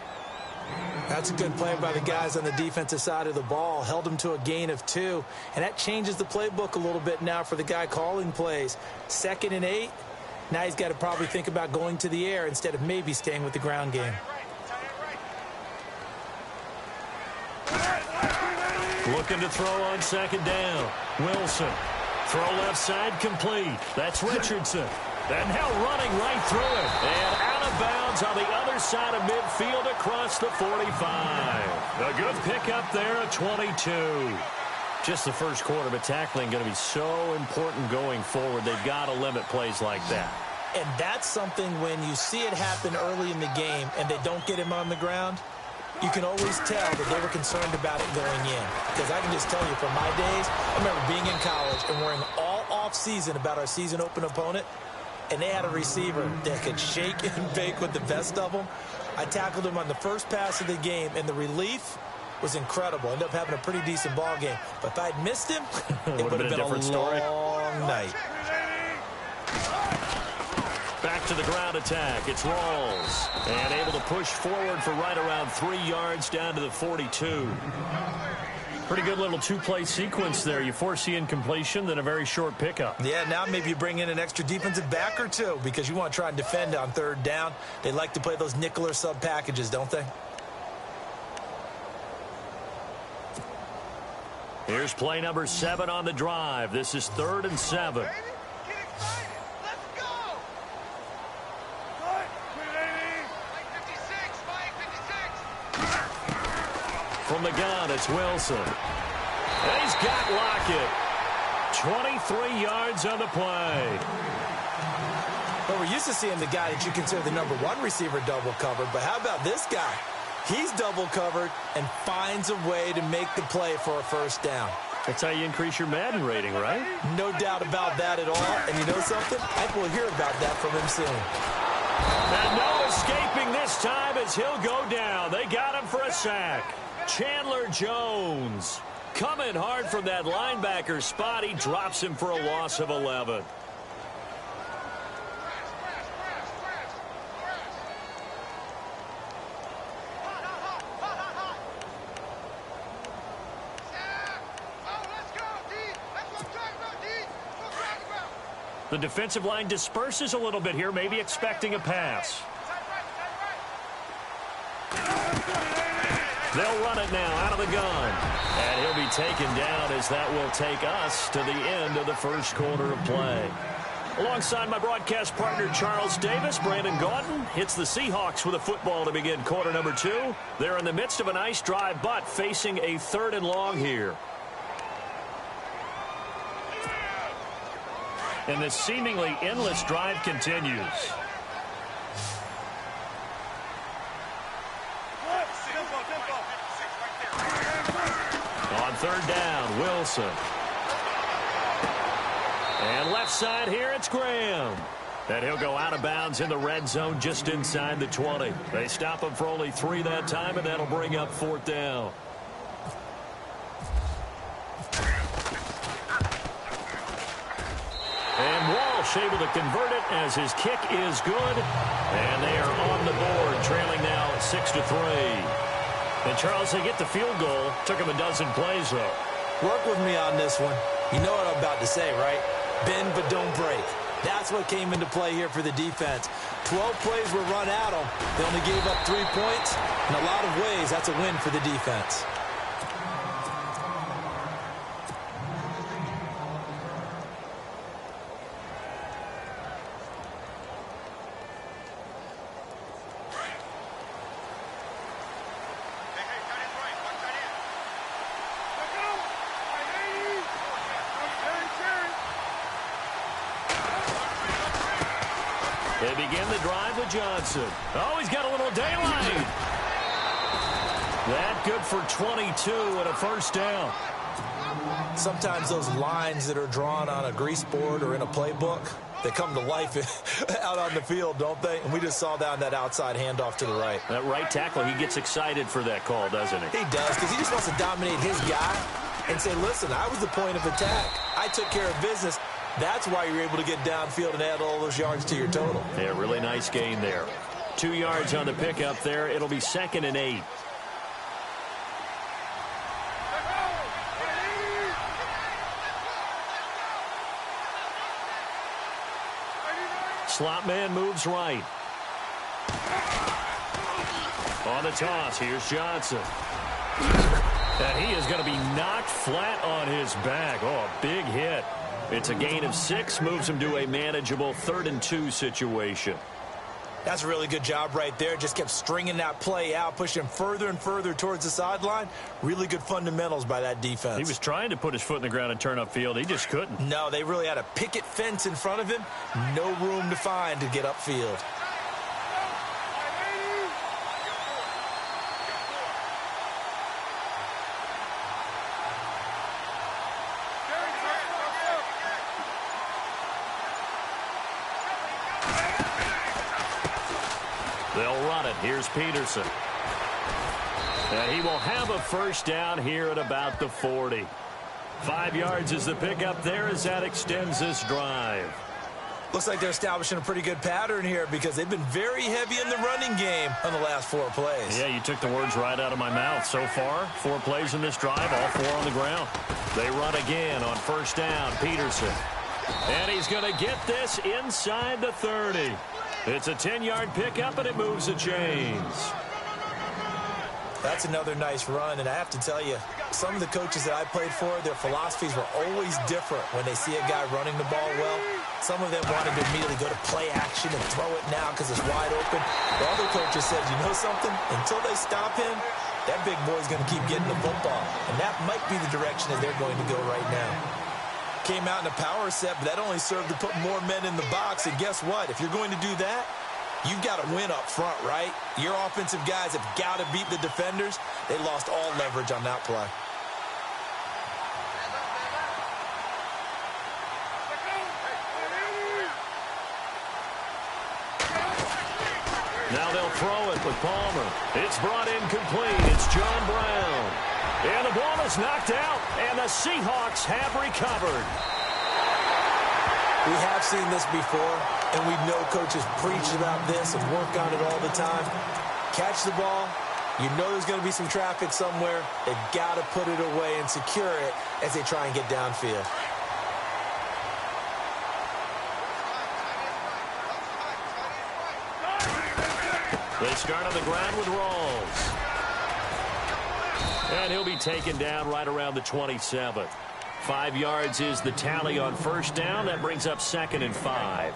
That's a good play by the guys on the defensive side of the ball. Held him to a gain of 2. And that changes the playbook a little bit now for the guy calling plays. 2nd and 8. Now he's got to probably think about going to the air instead of maybe staying with the ground game. Looking to throw on 2nd down. Wilson. Throw left side complete. That's Richardson. And now running right through it. And out of bounds on the other side of midfield across the 45. A good pickup there at 22. Just the first quarter, but tackling going to be so important going forward. They've got to limit plays like that. And that's something when you see it happen early in the game and they don't get him on the ground, you can always tell that they were concerned about it going in. Because I can just tell you from my days, I remember being in college and worrying all off-season about our season open opponent. And they had a receiver that could shake and bake with the best of them. I tackled him on the first pass of the game, and the relief was incredible. Ended up having a pretty decent ball game. But if I'd missed him, it would have been a long night. Back to the ground attack. It's Rawls. And able to push forward for right around 3 yards down to the 42. Pretty good little two-play sequence there. You force the incompletion, then a very short pickup. Yeah, now maybe you bring in an extra defensive back or two because you want to try and defend on 3rd down. They like to play those nickel or sub packages, don't they? Here's play number 7 on the drive. This is 3rd and 7. From the gun, it's Wilson. And he's got Lockett. 23 yards on the play. Well, we're used to seeing the guy that you consider the #1 receiver double covered, but how about this guy? He's double covered and finds a way to make the play for a first down. That's how you increase your Madden rating, right? No doubt about that at all. And you know something? I think we'll hear about that from him soon. And no escaping this time as he'll go down. They got him for a sack. Chandler Jones coming hard from that linebacker spot. He drops him for a loss of 11. The defensive line disperses a little bit here, maybe expecting a pass. They'll run it now out of the gun. And he'll be taken down as that will take us to the end of the first quarter of play. Alongside my broadcast partner, Charles Davis, Brandon Gaudin hits the Seahawks with a football to begin quarter number 2. They're in the midst of a nice drive, but facing a 3rd and long here. And this seemingly endless drive continues. third down, Wilson. And left side here, it's Graham. And he'll go out of bounds in the red zone just inside the 20. They stop him for only 3 that time, and that'll bring up fourth down. And Walsh able to convert it as his kick is good. And they are on the board, trailing now 6-3. And Charles, they get the field goal. Took him a dozen plays, though. Work with me on this one. You know what I'm about to say, right? Bend but don't break. That's what came into play here for the defense. 12 plays were run at them. They only gave up 3 points. In a lot of ways, that's a win for the defense. They begin the drive with Johnson. Oh, he's got a little daylight. That good for 22 and a first down. Sometimes those lines that are drawn on a grease board or in a playbook, they come to life out on the field, don't they? And we just saw down that outside handoff to the right. That right tackle, he gets excited for that call, doesn't he? He does, because he just wants to dominate his guy and say, listen, I was the point of attack. I took care of business. That's why you're able to get downfield and add all those yards to your total. Yeah, really nice gain there. 2 yards on the pickup there. It'll be 2nd and 8. Slot man moves right. On the toss, here's Johnson. And he is going to be knocked flat on his back. Oh, a big hit. It's a gain of 6, moves him to a manageable 3rd and 2 situation. That's a really good job right there. Just kept stringing that play out, pushing him further and further towards the sideline. Really good fundamentals by that defense. He was trying to put his foot in the ground and turn upfield. He just couldn't. No, they really had a picket fence in front of him. No room to find to get upfield. They'll run it. Here's Peterson. And he will have a first down here at about the 40. 5 yards is the pickup there as that extends this drive. Looks like they're establishing a pretty good pattern here because they've been very heavy in the running game on the last 4 plays. Yeah, you took the words right out of my mouth. So far, 4 plays in this drive, all 4 on the ground. They run again on first down. Peterson. And he's going to get this inside the 30. It's a 10-yard pickup, and it moves the chains. That's another nice run, and I have to tell you, some of the coaches that I played for, their philosophies were always different when they see a guy running the ball well. Some of them wanted to immediately go to play action and throw it now because it's wide open. The other coaches said, you know something? Until they stop him, that big boy's going to keep getting the football. And that might be the direction that they're going to go right now. Came out in a power set, but that only served to put more men in the box. And guess what? If you're going to do that, you've got to win up front, right? Your offensive guys have got to beat the defenders. They lost all leverage on that play. Now they'll throw it with Palmer. It's brought in complete. It's John Brown. And the ball is knocked out, and the Seahawks have recovered. We have seen this before, and we know coaches preach about this and work on it all the time. Catch the ball. You know there's going to be some traffic somewhere. They've got to put it away and secure it as they try and get downfield. They start on the ground with Rawls. And he'll be taken down right around the 27. 5 yards is the tally on first down. That brings up 2nd and 5.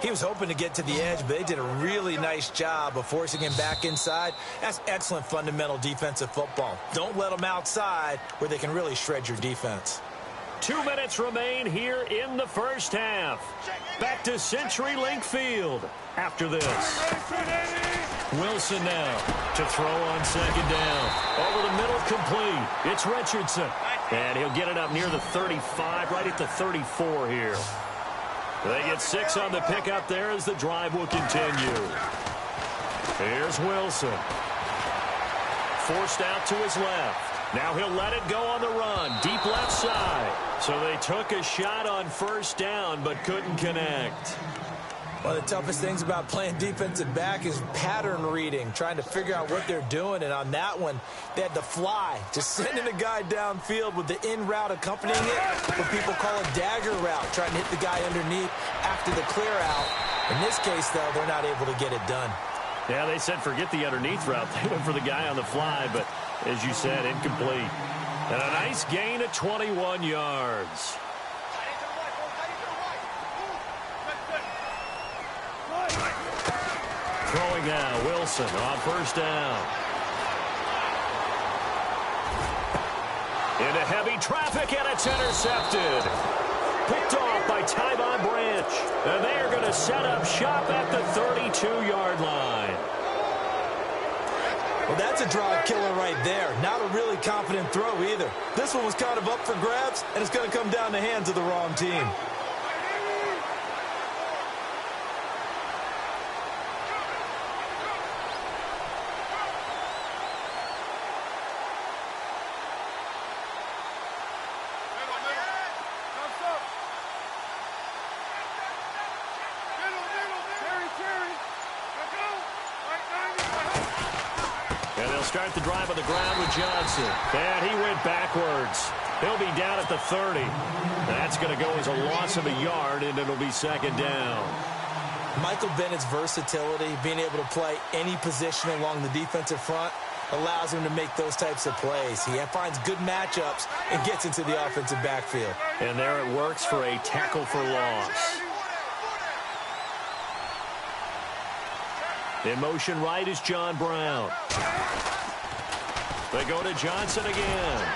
He was hoping to get to the edge, but they did a really nice job of forcing him back inside. That's excellent fundamental defensive football. Don't let them outside where they can really shred your defense. 2 minutes remain here in the first half. Back to CenturyLink Field after this. Wilson now to throw on second down. Over the middle, complete. It's Richardson. And he'll get it up near the 35, right at the 34 here. They get 6 on the pickup there as the drive will continue. Here's Wilson. Forced out to his left. Now he'll let it go on the run. Deep left side. So they took a shot on first down but couldn't connect. One of the toughest things about playing defensive back is pattern reading, trying to figure out what they're doing. And on that one, they had to fly, just sending a guy downfield with the in route accompanying it, what people call a dagger route, trying to hit the guy underneath after the clear out. In this case, though, they're not able to get it done. Yeah, they said forget the underneath route. They went for the guy on the fly, but as you said, incomplete. And a nice gain of 21 yards. Throwing now, Wilson on first down. Into heavy traffic, and it's intercepted. Picked off by Tyvon Branch. And they are going to set up shop at the 32-yard line. Well, that's a drive killer right there. Not a really confident throw either. This one was kind of up for grabs, and it's going to come down the hands of the wrong team. Start the drive on the ground with Johnson. And he went backwards. He'll be down at the 30. That's going to go as a loss of a yard, and it'll be second down. Michael Bennett's versatility, being able to play any position along the defensive front, allows him to make those types of plays. He finds good matchups and gets into the offensive backfield. And there it works for a tackle for loss. In motion right is John Brown. They go to Johnson again.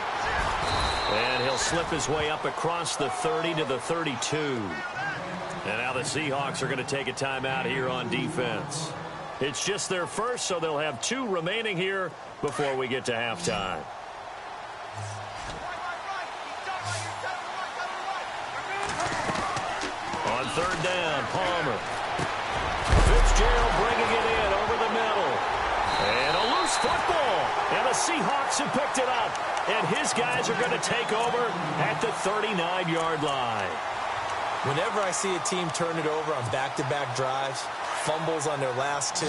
And he'll slip his way up across the 30 to the 32. And now the Seahawks are going to take a timeout here on defense. It's just their first, so they'll have 2 remaining here before we get to halftime. On third down, Palmer. Fitzgerald bringing it in over the middle. And a loose football. And the Seahawks have picked it up. And his guys are going to take over at the 39-yard line. Whenever I see a team turn it over on back-to-back drives, fumbles on their last 2,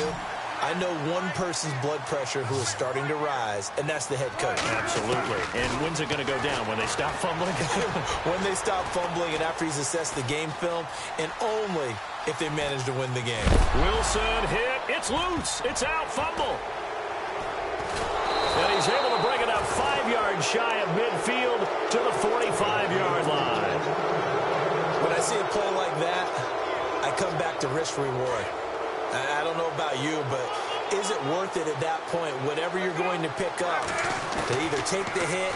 I know one person's blood pressure who is starting to rise, and that's the head coach. Absolutely. And when's it going to go down? When they stop fumbling? When they stop fumbling and after he's assessed the game film, and only if they manage to win the game. Wilson hit. It's loose. It's out. Fumble. And he's able to bring it up 5 yards shy of midfield to the 45-yard line. When I see a play like that, I come back to risk reward. I don't know about you, but is it worth it at that point, whatever you're going to pick up, to either take the hit,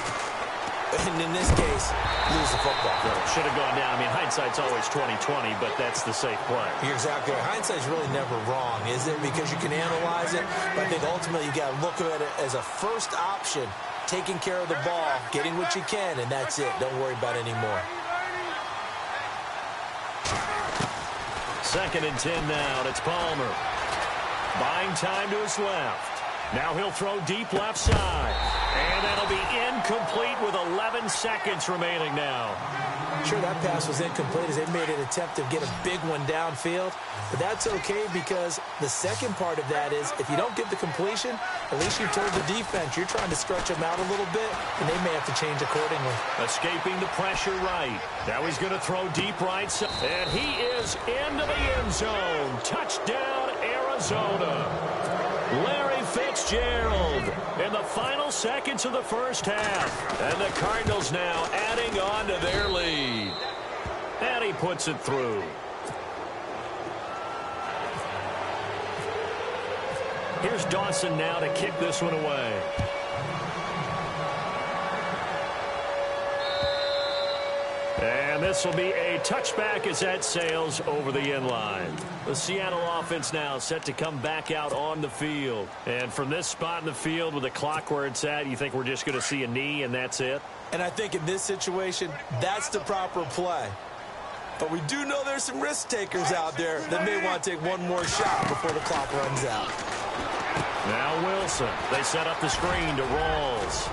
and in this case, lose the football? Should have gone down. I mean, hindsight's always 20/20, but that's the safe play. You're exactly right. Hindsight's really never wrong, is it? Because you can analyze it, but I think ultimately you got to look at it as a first option, taking care of the ball, getting what you can, and that's it. Don't worry about it anymore. 2nd and 10 now, and it's Palmer. Buying time to his left. Now he'll throw deep left side. And that'll be incomplete with 11 seconds remaining now. Sure, that pass was incomplete as they made an attempt to get a big one downfield. But that's okay because the second part of that is if you don't get the completion, at least you've told the defense you're trying to stretch them out a little bit, and they may have to change accordingly. Escaping the pressure right. Now he's going to throw deep right side. And he is into the end zone. Touchdown, Arizona. Larry Fitzgerald in the final seconds of the first half. And the Cardinals now adding on to their lead. And he puts it through. Here's Dawson now to kick this one away. And this will be a touchback as that sails over the end line. The Seattle offense now set to come back out on the field. And from this spot in the field with the clock where it's at, you think we're just going to see a knee and that's it? And I think in this situation, that's the proper play. But we do know there's some risk takers out there that may want to take one more shot before the clock runs out. Now Wilson. They set up the screen to Rawls.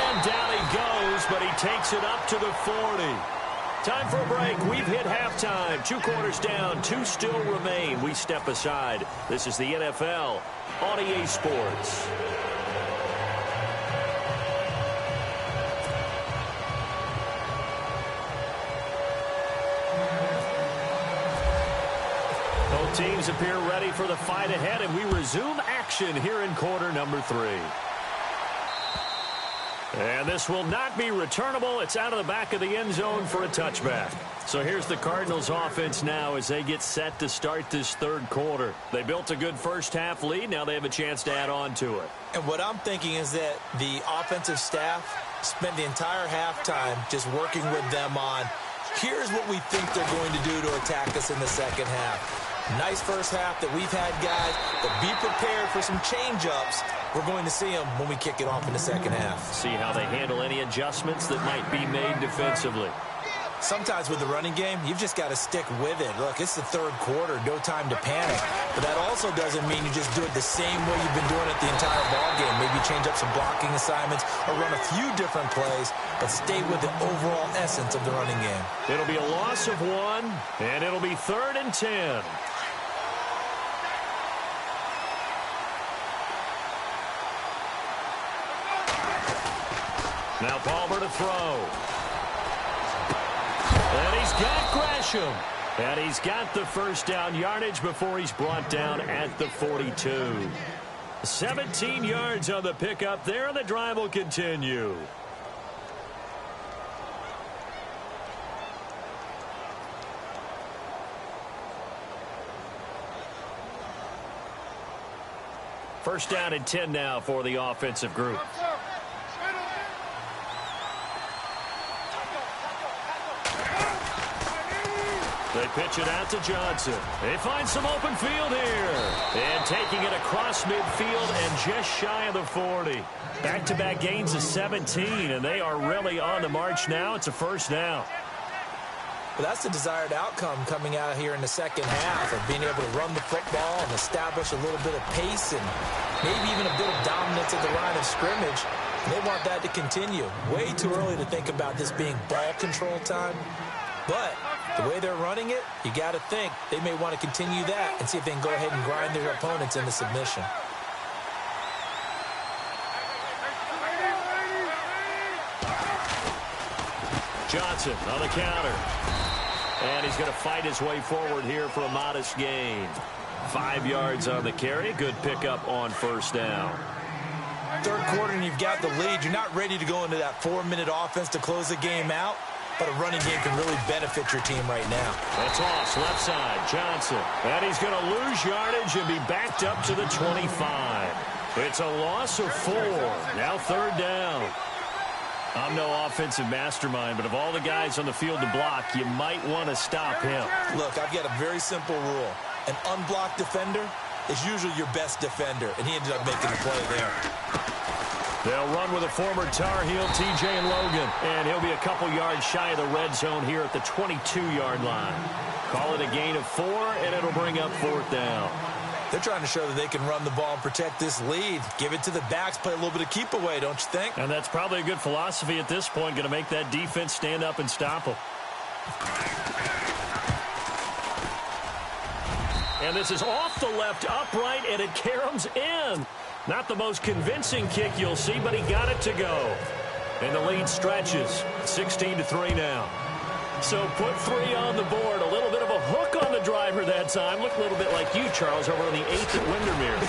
And down he goes, but he takes it up to the 40. Time for a break. We've hit halftime. 2 quarters down. 2 still remain. We step aside. This is the NFL on EA Sports. Both teams appear ready for the fight ahead, and we resume action here in quarter number 3. And this will not be returnable. It's out of the back of the end zone for a touchback. So here's the Cardinals offense now as they get set to start this third quarter. They built a good first half lead. Now they have a chance to add on to it. And what I'm thinking is that the offensive staff spent the entire halftime just working with them on, here's what we think they're going to do to attack us in the second half. Nice first half that we've had, guys, but be prepared for some change-ups. We're going to see them when we kick it off in the second half. See how they handle any adjustments that might be made defensively. Sometimes with the running game, you've just got to stick with it. Look, it's the third quarter, no time to panic. But that also doesn't mean you just do it the same way you've been doing it the entire ballgame. Maybe change up some blocking assignments or run a few different plays, but stay with the overall essence of the running game. It'll be a loss of 1, and it'll be 3rd and 10. Now Palmer to throw. And he's got Gresham. And he's got the first down yardage before he's brought down at the 42. 17 yards on the pickup there, and the drive will continue. First down and 10 now for the offensive group. They pitch it out to Johnson. They find some open field here. And taking it across midfield and just shy of the 40. Back-to-back gains of 17, and they are really on the march now. It's a first down. Well, that's the desired outcome coming out here in the second half of being able to run the football and establish a little bit of pace and maybe even a bit of dominance at the line of scrimmage. And they want that to continue. Way too early to think about this being ball control time. But the way they're running it, you got to think they may want to continue that and see if they can go ahead and grind their opponents into submission. Johnson on the counter. And he's going to fight his way forward here for a modest gain. 5 yards on the carry. Good pickup on first down. Third quarter and you've got the lead. You're not ready to go into that 4-minute offense to close the game out. But a running game can really benefit your team right now. A toss left side, Johnson. And he's going to lose yardage and be backed up to the 25. It's a loss of 4. Now third down. I'm no offensive mastermind, but of all the guys on the field to block, you might want to stop him. Look, I've got a very simple rule. An unblocked defender is usually your best defender, and he ended up making the play there. They'll run with a former Tar Heel, T.J. Logan, and he'll be a couple yards shy of the red zone here at the 22-yard line. Call it a gain of 4, and it'll bring up fourth down. They're trying to show that they can run the ball and protect this lead. Give it to the backs, play a little bit of keep away, don't you think? And that's probably a good philosophy at this point, going to make that defense stand up and stop them. And this is off the left upright, and it caroms in. Not the most convincing kick you'll see, but he got it to go. And the lead stretches. 16-3 now. So put 3 on the board. A little bit of a hook on the driver that time. Looked a little bit like you, Charles, over on the 8th at Windermere.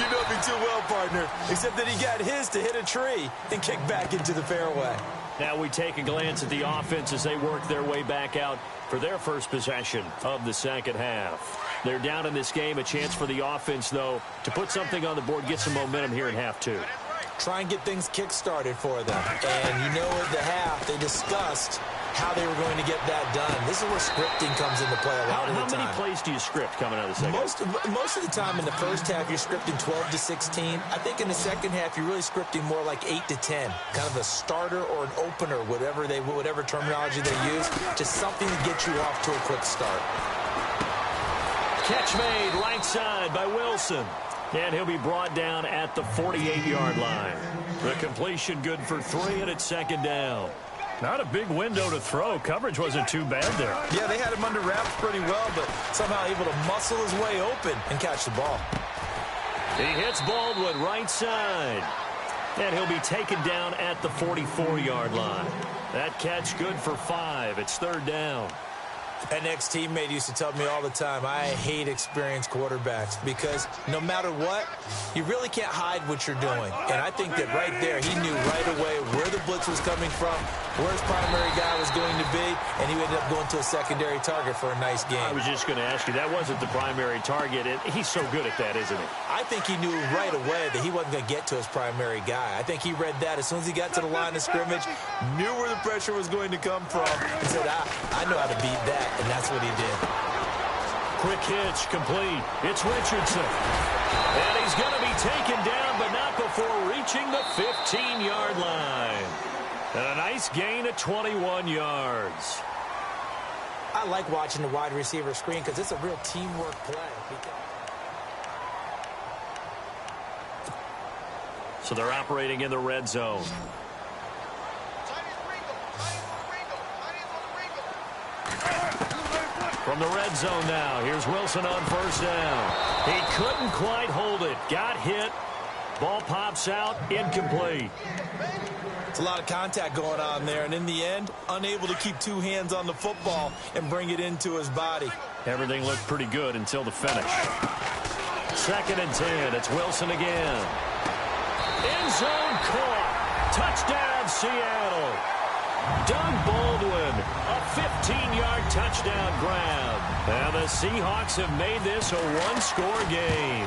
You know me too well, partner. Except that he got his to hit a tree and kick back into the fairway. Now we take a glance at the offense as they work their way back out for their first possession of the second half. They're down in this game. A chance for the offense, though, to put something on the board, get some momentum here in half 2. try and get things kick-started for them. And you know at the half, they discussed how they were going to get that done. This is where scripting comes into play a lot of the time. How many plays do you script coming out of the second? Most of the time in the first half, you're scripting 12 to 16. I think in the second half, you're really scripting more like 8 to 10. Kind of a starter or an opener, whatever terminology they use. Just something to get you off to a quick start. Catch made right side by Wilson. And he'll be brought down at the 48-yard line. The completion good for 3, and it's second down. Not a big window to throw. Coverage wasn't too bad there. Yeah, they had him under wraps pretty well, but somehow able to muscle his way open and catch the ball. He hits Baldwin right side. And he'll be taken down at the 44-yard line. That catch good for 5. It's third down. An ex-teammate used to tell me all the time, I hate experienced quarterbacks because no matter what, you really can't hide what you're doing. And I think that right there, he knew right away where the blitz was coming from, where his primary guy was going to be, and he ended up going to a secondary target for a nice game. I was just going to ask you, that wasn't the primary target. He's so good at that, isn't he? I think he knew right away that he wasn't going to get to his primary guy. I think he read that as soon as he got to the line of scrimmage, knew where the pressure was going to come from, and said, I know how to beat that. And that's what he did. Quick hitch, complete. It's Richardson. And he's going to be taken down, but not before reaching the 15-yard line. And a nice gain of 21 yards. I like watching the wide receiver screen because it's a real teamwork play. So they're operating in the red zone. From the red zone now, here's Wilson on first down. He couldn't quite hold it. Got hit. Ball pops out. Incomplete. It's a lot of contact going on there, and in the end, unable to keep two hands on the football and bring it into his body. Everything looked pretty good until the finish. 2nd and 10. It's Wilson again. End zone caught. Touchdown, Seattle. Doug Baldwin, a 15-yard touchdown grab. And the Seahawks have made this a one-score game.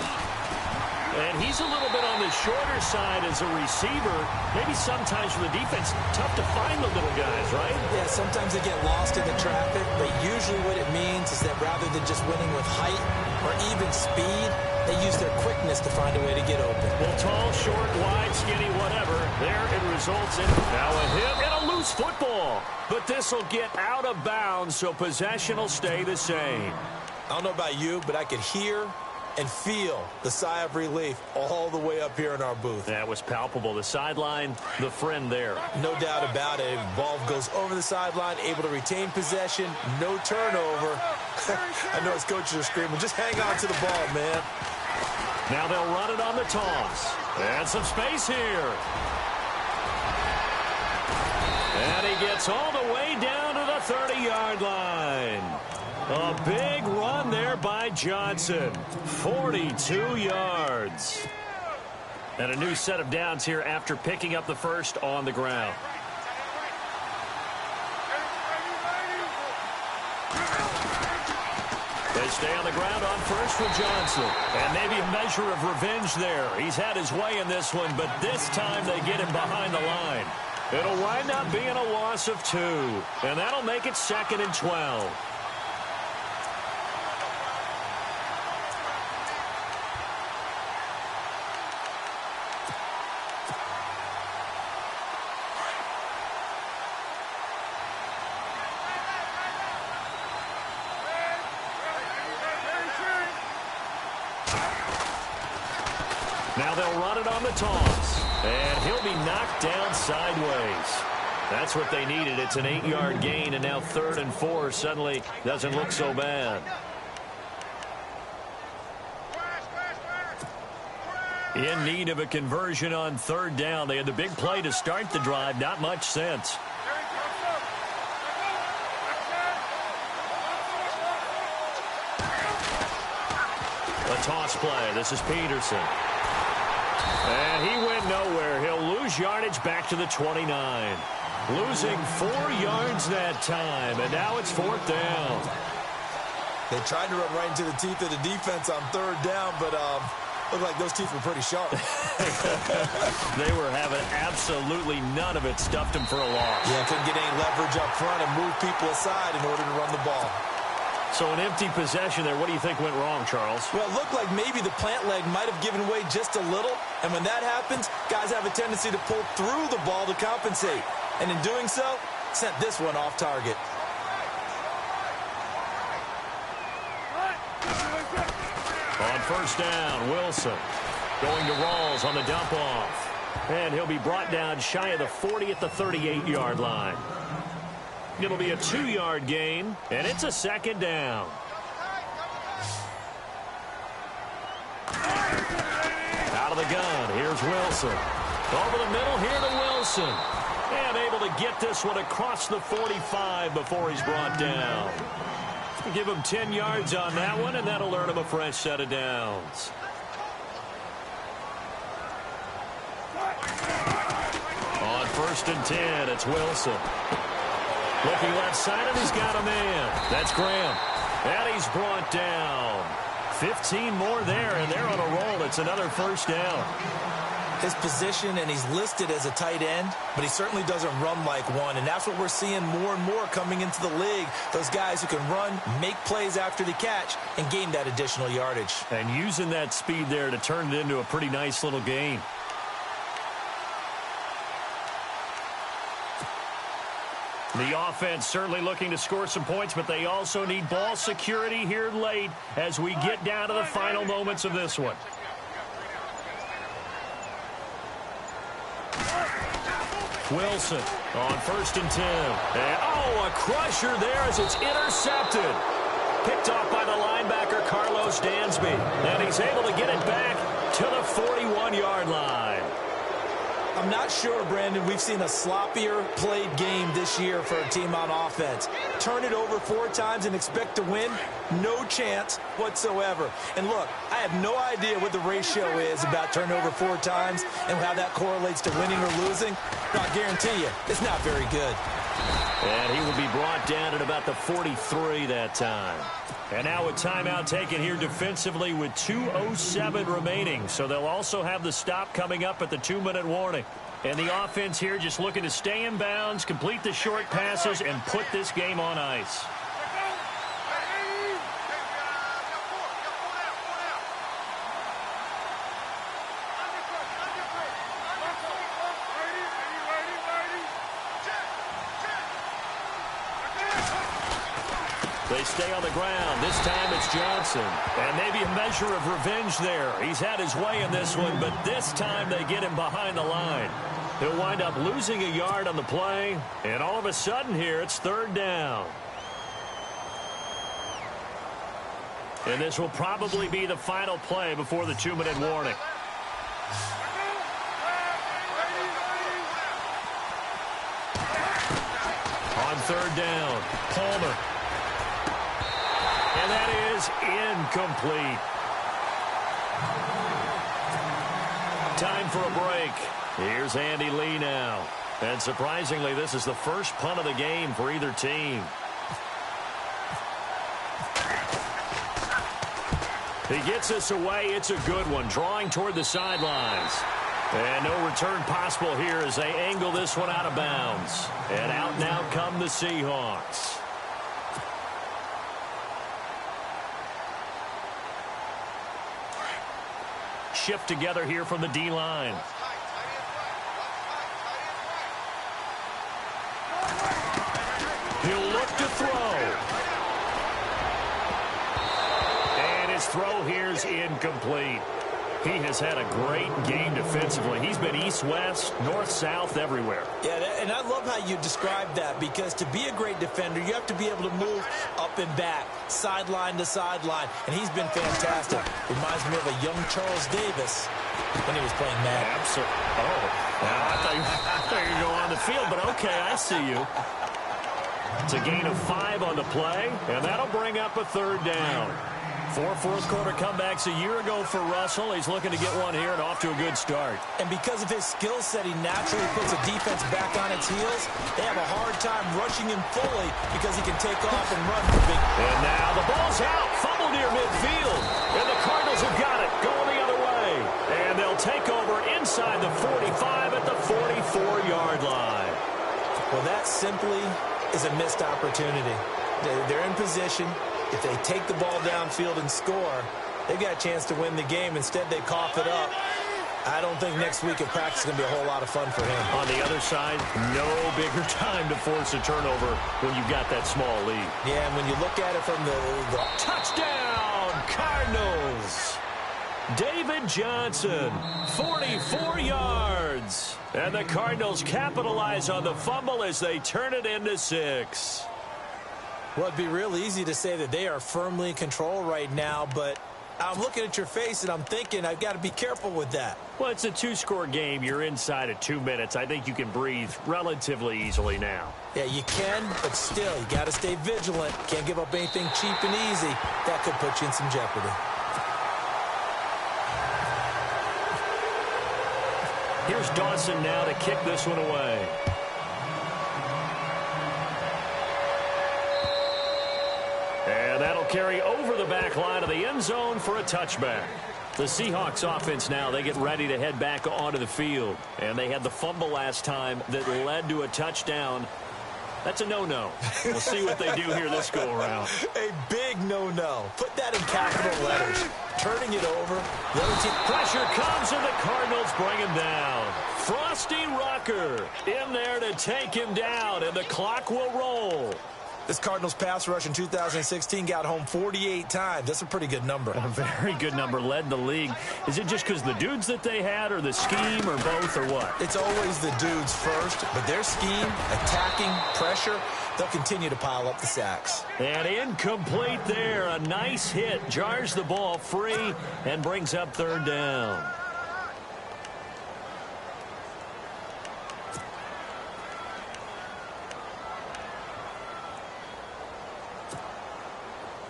And he's a little bit on the shorter side as a receiver. Maybe sometimes for the defense, tough to find the little guys, right? Yeah, sometimes they get lost in the traffic, but usually what it means is that rather than just winning with height or even speed, they use their quickness to find a way to get open. Well, tall, short, wide, skinny, whatever. There it results in now a hit and a loose football. But this will get out of bounds, so possession will stay the same. I don't know about you, but I could hear and feel the sigh of relief all the way up here in our booth. That was palpable. The sideline, the friend there. No doubt about it. Ball goes over the sideline, able to retain possession, no turnover. I know his coaches are screaming, just hang on to the ball, man. Now they'll run it on the toss. And some space here. And he gets all the way down to the 30-yard line. A big run there by Johnson. 42 yards. And a new set of downs here after picking up the first on the ground. They stay on the ground on first for Johnson. And maybe a measure of revenge there. He's had his way in this one, but this time they get him behind the line. It'll wind up being a loss of 2. And that'll make it 2nd and 12. Now they'll run it on the toss. And he'll be knocked down sideways. That's what they needed. It's an 8-yard gain, and now 3rd and 4 suddenly doesn't look so bad. In need of a conversion on 3rd down. They had the big play to start the drive. Not much sense. A toss play. This is Peterson. And he went nowhere. He'll lose yardage back to the 29. Losing 4 yards that time. And now it's 4th down. They tried to run right into the teeth of the defense on 3rd down, but Looked like those teeth were pretty sharp. They were having absolutely none of it. Stuffed him for a loss. Yeah, couldn't get any leverage up front and move people aside in order to run the ball. So an empty possession there. What do you think went wrong, Charles? Well, it looked like maybe the plant leg might have given way just a little. And when that happens, guys have a tendency to pull through the ball to compensate. And in doing so, sent this one off target. On first down, Wilson going to Rawls on the dump off. And he'll be brought down shy of the 40 at the 38-yard line. It'll be a 2-yard gain, and it's a second down. Out of the gun, here's Wilson. Over the middle, here to Wilson. And able to get this one across the 45 before he's brought down. Give him 10 yards on that one, and that'll earn him a fresh set of downs. On first and 10, it's Wilson. Looking left side, and he's got a man. That's Graham. And he's brought down. 15 more there, and they're on a roll. It's another first down. His position, and he's listed as a tight end, but he certainly doesn't run like one, and that's what we're seeing more and more coming into the league. Those guys who can run, make plays after the catch, and gain that additional yardage. And using that speed there to turn it into a pretty nice little gain. The offense certainly looking to score some points, but they also need ball security here late as we get down to the final moments of this one. Wilson on first and 10. And, a crusher there as it's intercepted. Picked off by the linebacker, Carlos Dansby. And he's able to get it back to the 41-yard line. I'm not sure, Brandon, we've seen a sloppier played game this year for a team on offense. Turn it over 4 times and expect to win? No chance whatsoever. And look, I have no idea what the ratio is about turnover 4 times and how that correlates to winning or losing. But I guarantee you, it's not very good. And he will be brought down at about the 43 that time. And now a timeout taken here defensively with 2:07 remaining. So they'll also have the stop coming up at the 2-minute warning. And the offense here just looking to stay in bounds, complete the short passes, and put this game on ice. They stay on the ground. This time it's Johnson. And maybe a measure of revenge there. He's had his way in this one, but this time they get him behind the line. He'll wind up losing a yard on the play, and all of a sudden here it's third down. And this will probably be the final play before the 2-minute warning. On third down, Palmer. And that is incomplete. Time for a break. Here's Andy Lee now. And surprisingly, this is the first punt of the game for either team. He gets us away. It's a good one, drawing toward the sidelines. And no return possible here as they angle this one out of bounds. And out now come the Seahawks. Shift together here from the D-line. He'll look to throw. And his throw here is incomplete. He has had a great game defensively. He's been east-west, north-south, everywhere. Yeah, and I love how you describe that, because to be a great defender, you have to be able to move up and back, sideline to sideline, and he's been fantastic. Reminds me of a young Charles Davis when he was playing Madden. Absolutely. I thought you were going to go on the field, but okay, I see you. It's a gain of 5 on the play, and that'll bring up a third down. 4 fourth-quarter comebacks a year ago for Russell. He's looking to get one here and off to a good start. And because of his skill set, he naturally puts a defense back on its heels. They have a hard time rushing him fully because he can take off and run for big. And now the ball's out. Fumble near midfield. And the Cardinals have got it. Going the other way. take over inside the 45 at the 44-yard line. Well, that simply is a missed opportunity. They're in position. If they take the ball downfield and score, they've got a chance to win the game. Instead, they cough it up. I don't think next week in practice is going to be a whole lot of fun for him. On the other side, no bigger time to force a turnover when you've got that small lead. Yeah, and when you look at it from the touchdown, Cardinals. David Johnson, 44 yards. And the Cardinals capitalize on the fumble as they turn it into 6. Well, it'd be real easy to say that they are firmly in control right now, but I'm looking at your face and I'm thinking I've got to be careful with that. Well, it's a 2-score game. You're inside of 2 minutes. I think you can breathe relatively easily now. Yeah, you can, but still, you got to stay vigilant. Can't give up anything cheap and easy. That could put you in some jeopardy. Here's Dawson now to kick this one away. And that'll carry over the back line of the end zone for a touchback. The Seahawks offense now, they get ready to head back onto the field. And they had the fumble last time that led to a touchdown. That's a no-no. We'll see what they do here this go-around. A big no-no. Put that in capital letters. Turning it over. The other team. Pressure comes and the Cardinals bring him down. Frosty Rucker in there to take him down, and the clock will roll. This Cardinals pass rush in 2016 got home 48 times. That's a pretty good number. A very good number, led the league. Is it just because the dudes that they had, or the scheme, or both, or what? It's always the dudes first, but their scheme, attacking, pressure, they'll continue to pile up the sacks. And incomplete there. A nice hit. Jars the ball free and brings up third down.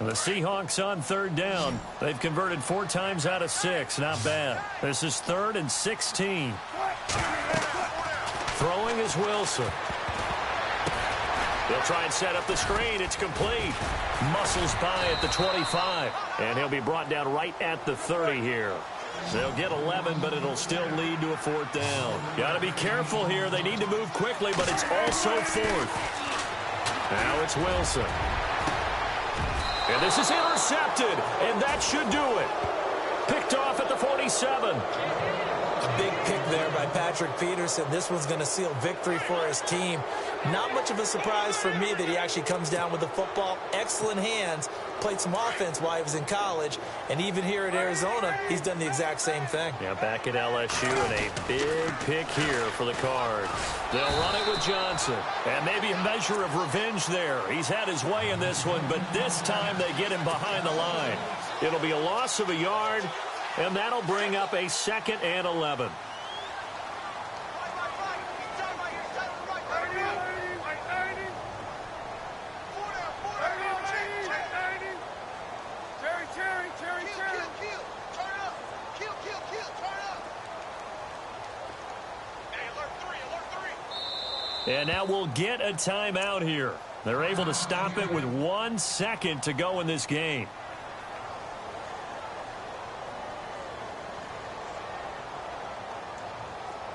The Seahawks on third down. They've converted 4 times out of 6. Not bad. This is 3rd and 16. Throwing is Wilson. They'll try and set up the screen. It's complete. Muscles by at the 25. And he'll be brought down right at the 30 here. They'll get 11, but it'll still lead to a 4th down. Got to be careful here. They need to move quickly, but it's also 4th. Now it's Wilson. And this is intercepted, and that should do it. Picked off at the 47. A big pick there by Patrick Peterson. This one's going to seal victory for his team. Not much of a surprise for me that he actually comes down with the football. Excellent hands. Played some offense while he was in college. And even here at Arizona, he's done the exact same thing. Yeah, back at LSU, and a big pick here for the Cards. They'll run it with Johnson. And maybe a measure of revenge there. He's had his way in this one, but this time they get him behind the line. It'll be a loss of a yard, and that'll bring up a 2nd and 11. And now we'll get a timeout here. They're able to stop it with 1 second to go in this game.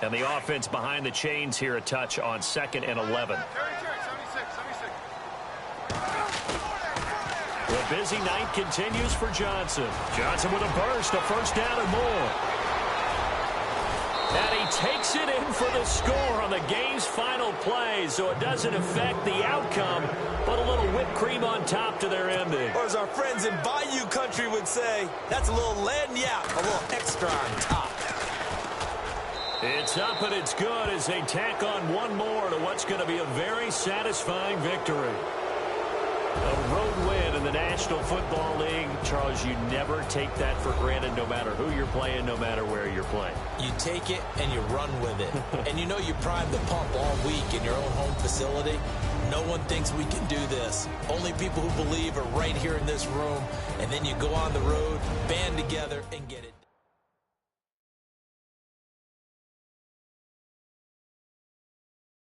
And the offense behind the chains here, a touch on 2nd and 11. The busy night continues for Johnson. Johnson with a burst, a 1st down and more. And he takes it in for the score on the game's final play, so it doesn't affect the outcome, but a little whipped cream on top to their ending. Or as our friends in Bayou Country would say, that's a little lagniappe, a little extra on top. It's up and it's good as they tack on one more to what's going to be a very satisfying victory. A road win in the National Football League. Charles, you never take that for granted no matter who you're playing, no matter where you're playing. You take it and you run with it. And you know you prime the pump all week in your own home facility. No one thinks we can do this. Only people who believe are right here in this room. And then you go on the road, band together, and get it.